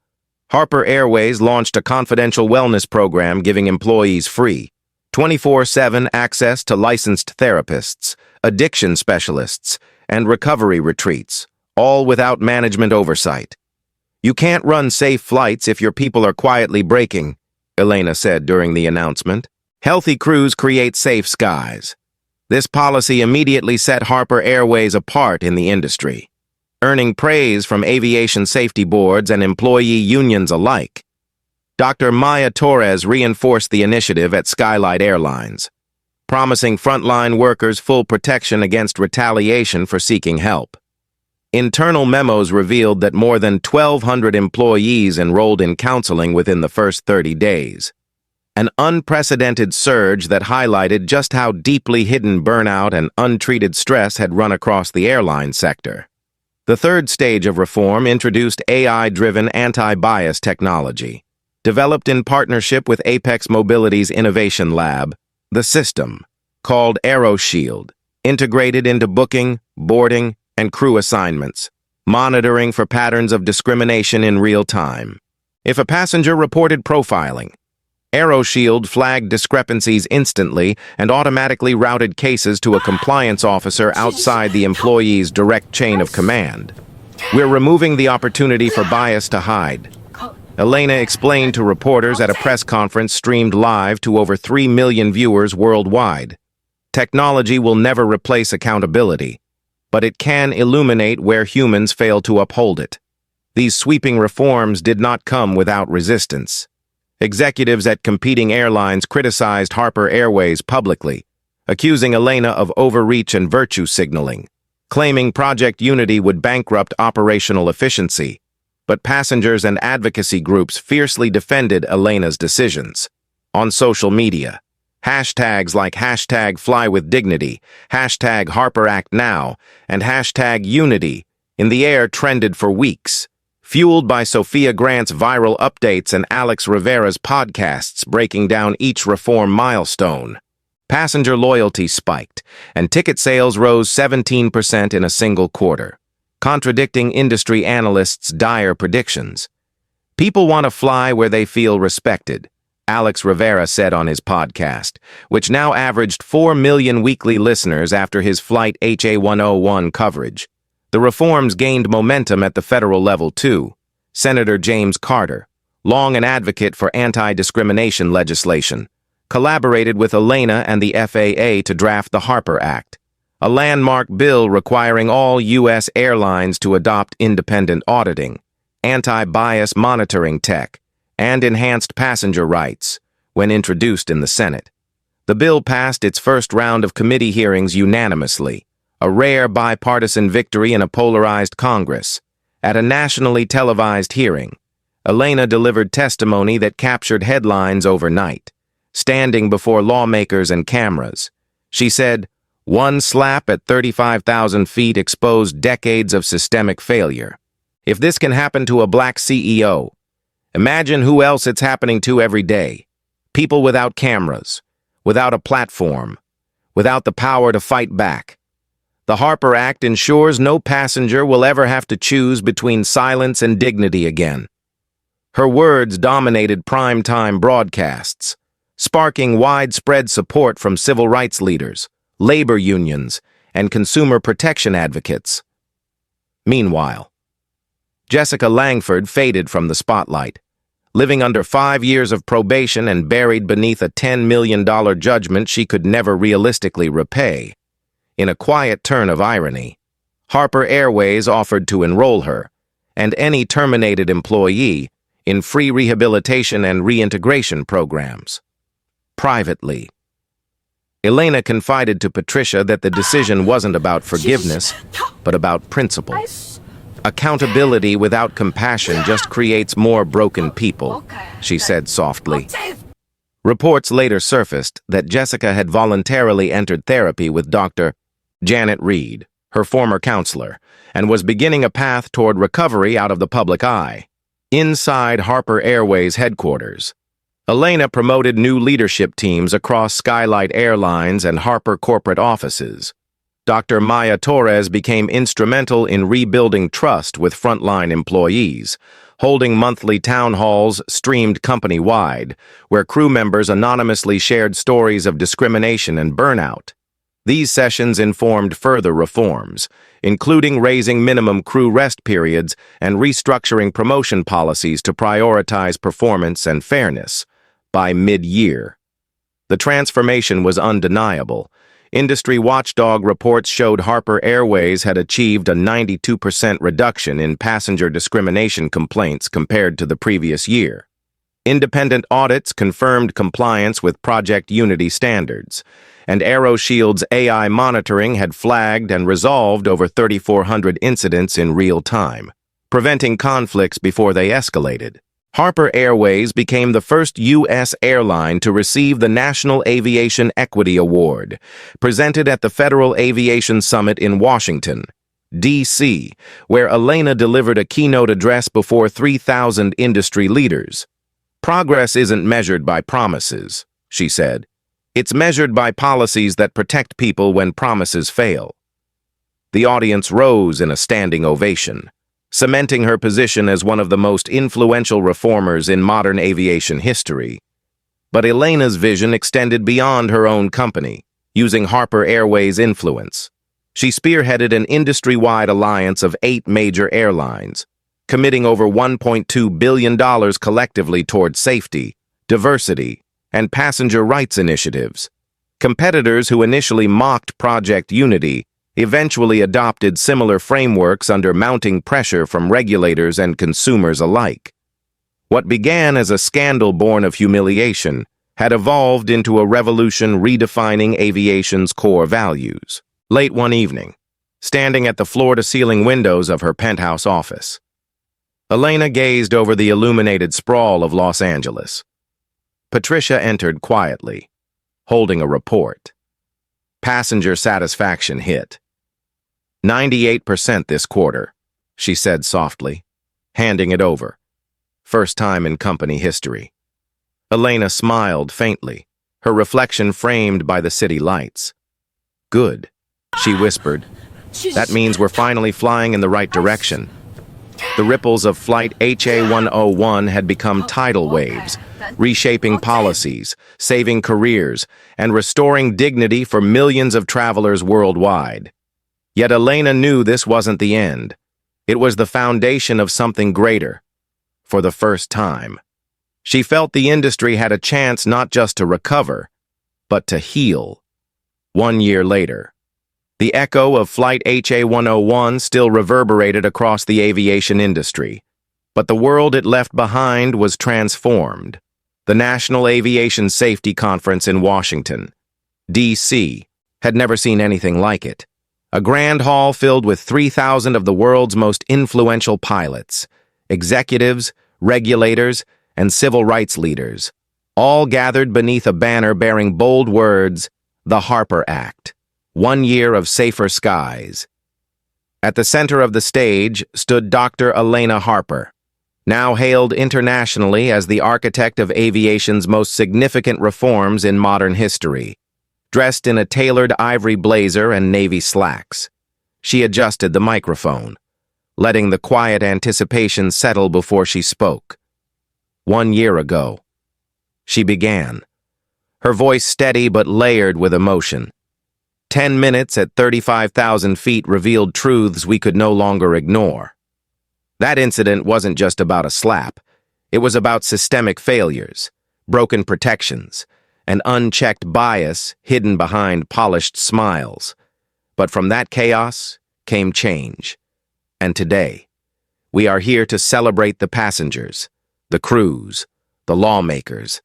Harper Airways launched a confidential wellness program giving employees free, 24/7 access to licensed therapists, addiction specialists, and recovery retreats, all without management oversight. "You can't run safe flights if your people are quietly braking," Elena said during the announcement. "Healthy crews create safe skies." This policy immediately set Harper Airways apart in the industry, earning praise from aviation safety boards and employee unions alike. Dr. Maya Torres reinforced the initiative at Skylight Airlines, promising frontline workers full protection against retaliation for seeking help. Internal memos revealed that more than 1,200 employees enrolled in counseling within the first 30 days, an unprecedented surge that highlighted just how deeply hidden burnout and untreated stress had run across the airline sector. The third stage of reform introduced AI-driven anti-bias technology, developed in partnership with Apex Mobility's innovation lab. The system, called AeroShield, integrated into booking, boarding, and crew assignments, monitoring for patterns of discrimination in real time. If a passenger reported profiling, AeroShield flagged discrepancies instantly and automatically routed cases to a compliance officer outside the employee's direct chain of command. "We're removing the opportunity for bias to hide," Elena explained to reporters at a press conference streamed live to over 3 million viewers worldwide. "Technology will never replace accountability, but it can illuminate where humans fail to uphold it." These sweeping reforms did not come without resistance. Executives at competing airlines criticized Harper Airways publicly, accusing Elena of overreach and virtue signaling, claiming Project Unity would bankrupt operational efficiency. But passengers and advocacy groups fiercely defended Elena's decisions. On social media, hashtags like #FlyWithDignity, #HarperActNow, and #Unity in the air trended for weeks, fueled by Sophia Grant's viral updates and Alex Rivera's podcasts breaking down each reform milestone. Passenger loyalty spiked, and ticket sales rose 17% in a single quarter, contradicting industry analysts' dire predictions. "People want to fly where they feel respected," Alex Rivera said on his podcast, which now averaged 4 million weekly listeners after his Flight HA101 coverage. The reforms gained momentum at the federal level, too. Senator James Carter, long an advocate for anti-discrimination legislation, collaborated with Elena and the FAA to draft the Harper Act, a landmark bill requiring all U.S. airlines to adopt independent auditing, anti-bias monitoring tech, and enhanced passenger rights. When introduced in the Senate, the bill passed its first round of committee hearings unanimously, a rare bipartisan victory in a polarized Congress. At a nationally televised hearing, Elena delivered testimony that captured headlines overnight. Standing before lawmakers and cameras, she said, "One slap at 35,000 feet exposed decades of systemic failure. If this can happen to a black CEO, imagine who else it's happening to every day. People without cameras, without a platform, without the power to fight back. The Harper Act ensures no passenger will ever have to choose between silence and dignity again." Her words dominated primetime broadcasts, sparking widespread support from civil rights leaders, labor unions, and consumer protection advocates. Meanwhile, Jessica Langford faded from the spotlight, living under 5 years of probation and buried beneath a $10 million judgment she could never realistically repay. In a quiet turn of irony, Harper Airways offered to enroll her, and any terminated employee, in free rehabilitation and reintegration programs. Privately, Elena confided to Patricia that the decision wasn't about forgiveness, but about principle. "Accountability without compassion just creates more broken people," she said softly. Reports later surfaced that Jessica had voluntarily entered therapy with Dr. Janet Reed, her former counselor, and was beginning a path toward recovery out of the public eye. Inside Harper Airways headquarters, Elena promoted new leadership teams across Skylight Airlines and Harper corporate offices. Dr. Maya Torres became instrumental in rebuilding trust with frontline employees, holding monthly town halls streamed company-wide, where crew members anonymously shared stories of discrimination and burnout. These sessions informed further reforms, including raising minimum crew rest periods and restructuring promotion policies to prioritize performance and fairness. By mid-year, the transformation was undeniable. Industry watchdog reports showed Harper Airways had achieved a 92% reduction in passenger discrimination complaints compared to the previous year. Independent audits confirmed compliance with Project Unity standards, and AeroShield's AI monitoring had flagged and resolved over 3,400 incidents in real time, preventing conflicts before they escalated. Harper Airways became the first U.S. airline to receive the National Aviation Equity Award, presented at the Federal Aviation Summit in Washington, D.C., where Elena delivered a keynote address before 3,000 industry leaders. "Progress isn't measured by promises," she said. "It's measured by policies that protect people when promises fail." The audience rose in a standing ovation, cementing her position as one of the most influential reformers in modern aviation history. But Elena's vision extended beyond her own company, using Harper Airways' influence. She spearheaded an industry-wide alliance of 8 major airlines, committing over $1.2 billion collectively toward safety, diversity, and passenger rights initiatives. Competitors who initially mocked Project Unity eventually adopted similar frameworks under mounting pressure from regulators and consumers alike. What began as a scandal born of humiliation had evolved into a revolution redefining aviation's core values. Late one evening, standing at the floor-to-ceiling windows of her penthouse office, Elena gazed over the illuminated sprawl of Los Angeles. Patricia entered quietly, holding a report. Passenger satisfaction hit 98% this quarter, she said softly, handing it over. First time in company history. Elena smiled faintly, her reflection framed by the city lights. "Good," she whispered. "That means we're finally flying in the right direction." The ripples of Flight HA101 had become tidal waves, reshaping policies, saving careers, and restoring dignity for millions of travelers worldwide. Yet Elena knew this wasn't the end. It was the foundation of something greater. For the first time, she felt the industry had a chance not just to recover, but to heal. 1 year later, the echo of Flight HA101 still reverberated across the aviation industry, but the world it left behind was transformed. The National Aviation Safety Conference in Washington, D.C., had never seen anything like it. A grand hall filled with 3,000 of the world's most influential pilots, executives, regulators, and civil rights leaders, all gathered beneath a banner bearing bold words, "The Harper Act, 1 year of safer skies." At the center of the stage stood Dr. Elena Harper, now hailed internationally as the architect of aviation's most significant reforms in modern history. Dressed in a tailored ivory blazer and navy slacks, she adjusted the microphone, letting the quiet anticipation settle before she spoke. 1 year ago, she began, her voice steady but layered with emotion. 10 minutes at 35,000 feet revealed truths we could no longer ignore. That incident wasn't just about a slap. It was about systemic failures, broken protections, and unchecked bias hidden behind polished smiles. But from that chaos came change. And today, we are here to celebrate the passengers, the crews, the lawmakers,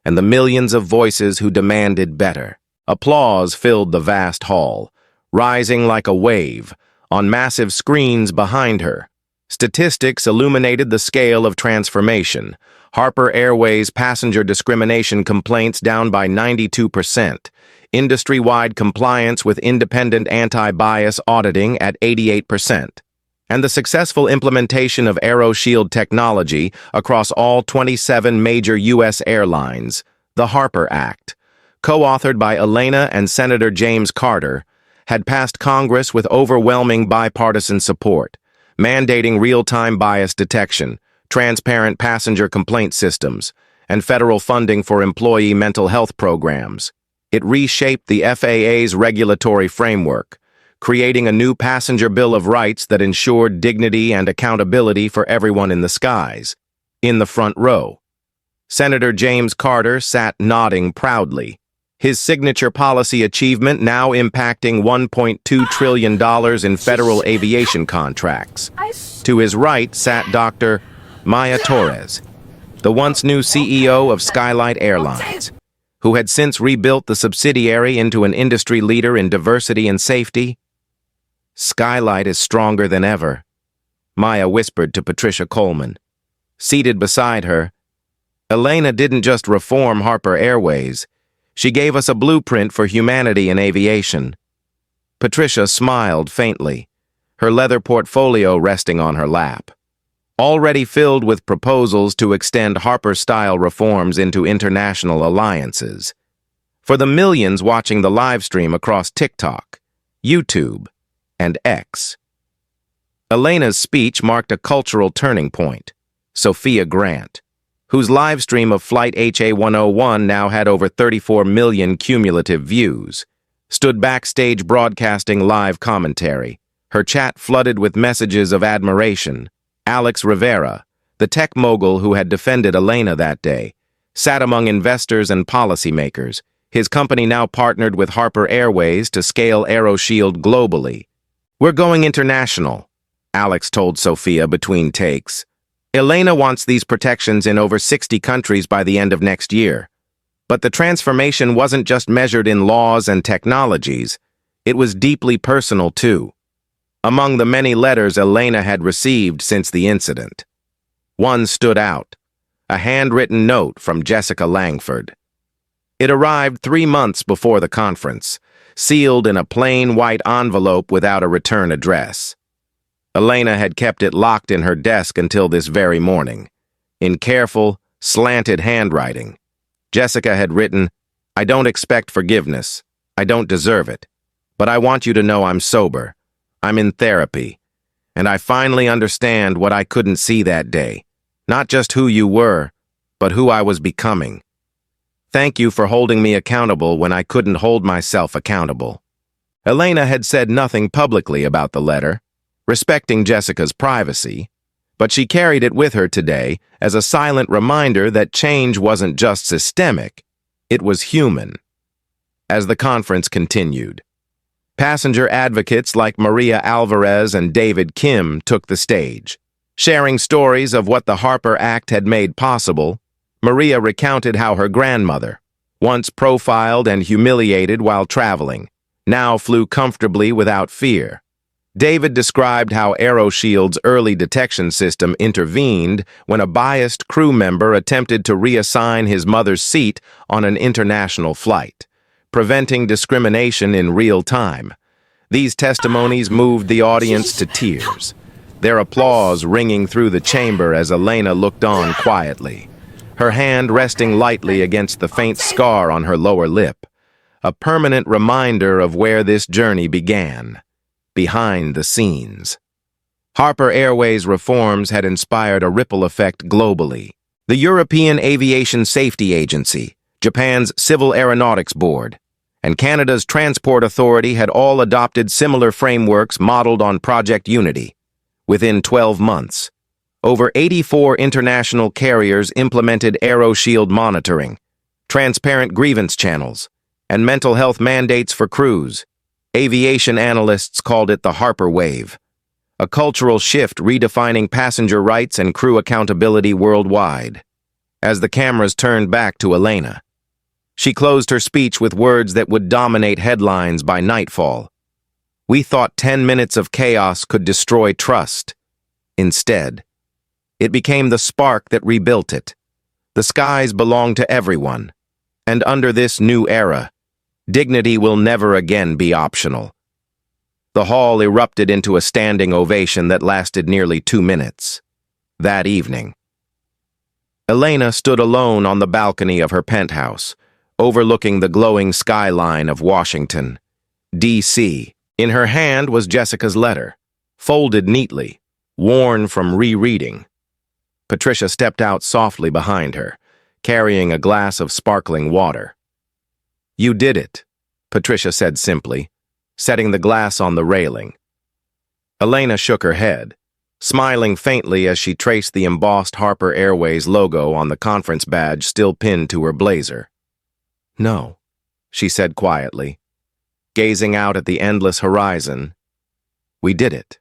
and the millions of voices who demanded better. Applause filled the vast hall, rising like a wave on massive screens behind her. Statistics illuminated the scale of transformation. Harper Airways passenger discrimination complaints down by 92%, industry-wide compliance with independent anti-bias auditing at 88%, and the successful implementation of AeroShield technology across all 27 major U.S. airlines. The Harper Act, co-authored by Elena and Senator James Carter, had passed Congress with overwhelming bipartisan support, mandating real-time bias detection, transparent passenger complaint systems, and federal funding for employee mental health programs. It reshaped the FAA's regulatory framework, creating a new passenger Bill of Rights that ensured dignity and accountability for everyone in the skies. In the front row, Senator James Carter sat nodding proudly, his signature policy achievement now impacting $1.2 trillion in federal aviation contracts. To his right sat Dr. Maya Torres, the once new CEO of Skylight Airlines, who had since rebuilt the subsidiary into an industry leader in diversity and safety. Skylight is stronger than ever, Maya whispered to Patricia Coleman. Seated beside her, Elena didn't just reform Harper Airways, she gave us a blueprint for humanity in aviation. Patricia smiled faintly, her leather portfolio resting on her lap, already filled with proposals to extend Harper-style reforms into international alliances. For the millions watching the live stream across TikTok, YouTube, and X, Elena's speech marked a cultural turning point. Sophia Grant, whose live stream of Flight HA101 now had over 34 million cumulative views, stood backstage broadcasting live commentary, her chat flooded with messages of admiration. Alex Rivera, the tech mogul who had defended Elena that day, sat among investors and policymakers, his company now partnered with Harper Airways to scale AeroShield globally. "We're going international," Alex told Sophia between takes. "Elena wants these protections in over 60 countries by the end of next year. But the transformation wasn't just measured in laws and technologies, it was deeply personal too." Among the many letters Elena had received since the incident, one stood out, a handwritten note from Jessica Langford. It arrived 3 months before the conference, sealed in a plain white envelope without a return address. Elena had kept it locked in her desk until this very morning. In careful, slanted handwriting, Jessica had written, "I don't expect forgiveness. I don't deserve it. But I want you to know I'm sober. I'm in therapy. And I finally understand what I couldn't see that day. Not just who you were, but who I was becoming. Thank you for holding me accountable when I couldn't hold myself accountable." Elena had said nothing publicly about the letter, respecting Jessica's privacy, but she carried it with her today as a silent reminder that change wasn't just systemic, it was human. As the conference continued, passenger advocates like Maria Alvarez and David Kim took the stage. Sharing stories of what the Harper Act had made possible, Maria recounted how her grandmother, once profiled and humiliated while traveling, now flew comfortably without fear. David described how AeroShield's early detection system intervened when a biased crew member attempted to reassign his mother's seat on an international flight, preventing discrimination in real time. These testimonies moved the audience to tears, their applause ringing through the chamber as Elena looked on quietly, her hand resting lightly against the faint scar on her lower lip, a permanent reminder of where this journey began. Behind the scenes. Harper Airways reforms had inspired a ripple effect globally. The European Aviation Safety Agency, Japan's Civil Aeronautics Board, and Canada's Transport Authority had all adopted similar frameworks modeled on Project Unity. Within 12 months, over 84 international carriers implemented AeroShield monitoring, transparent grievance channels, and mental health mandates for crews. Aviation analysts called it the Harper Wave, a cultural shift redefining passenger rights and crew accountability worldwide. As the cameras turned back to Elena, she closed her speech with words that would dominate headlines by nightfall. "We thought 10 minutes of chaos could destroy trust. Instead, it became the spark that rebuilt it. The skies belong to everyone, and under this new era, dignity will never again be optional." The hall erupted into a standing ovation that lasted nearly 2 minutes. That evening, Elena stood alone on the balcony of her penthouse, overlooking the glowing skyline of Washington, D.C. In her hand was Jessica's letter, folded neatly, worn from rereading. Patricia stepped out softly behind her, carrying a glass of sparkling water. You did it, Patricia said simply, setting the glass on the railing. Elena shook her head, smiling faintly as she traced the embossed Harper Airways logo on the conference badge still pinned to her blazer. No, she said quietly, gazing out at the endless horizon. We did it.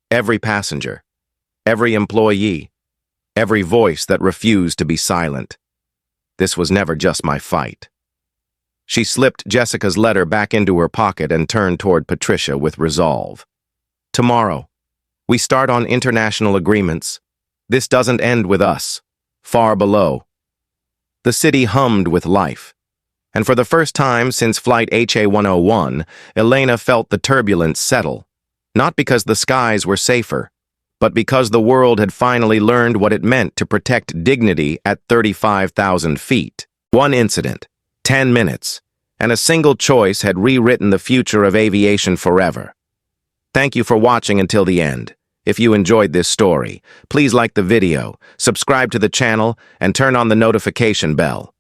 Every passenger, every employee, every voice that refused to be silent. This was never just my fight. She slipped Jessica's letter back into her pocket and turned toward Patricia with resolve. Tomorrow, we start on international agreements. This doesn't end with us. Far below. The city hummed with life. And for the first time since Flight HA101, Elena felt the turbulence settle. Not because the skies were safer, but because the world had finally learned what it meant to protect dignity at 35,000 feet. One incident, 10 minutes, and a single choice had rewritten the future of aviation forever. Thank you for watching until the end. If you enjoyed this story, please like the video, subscribe to the channel, and turn on the notification bell.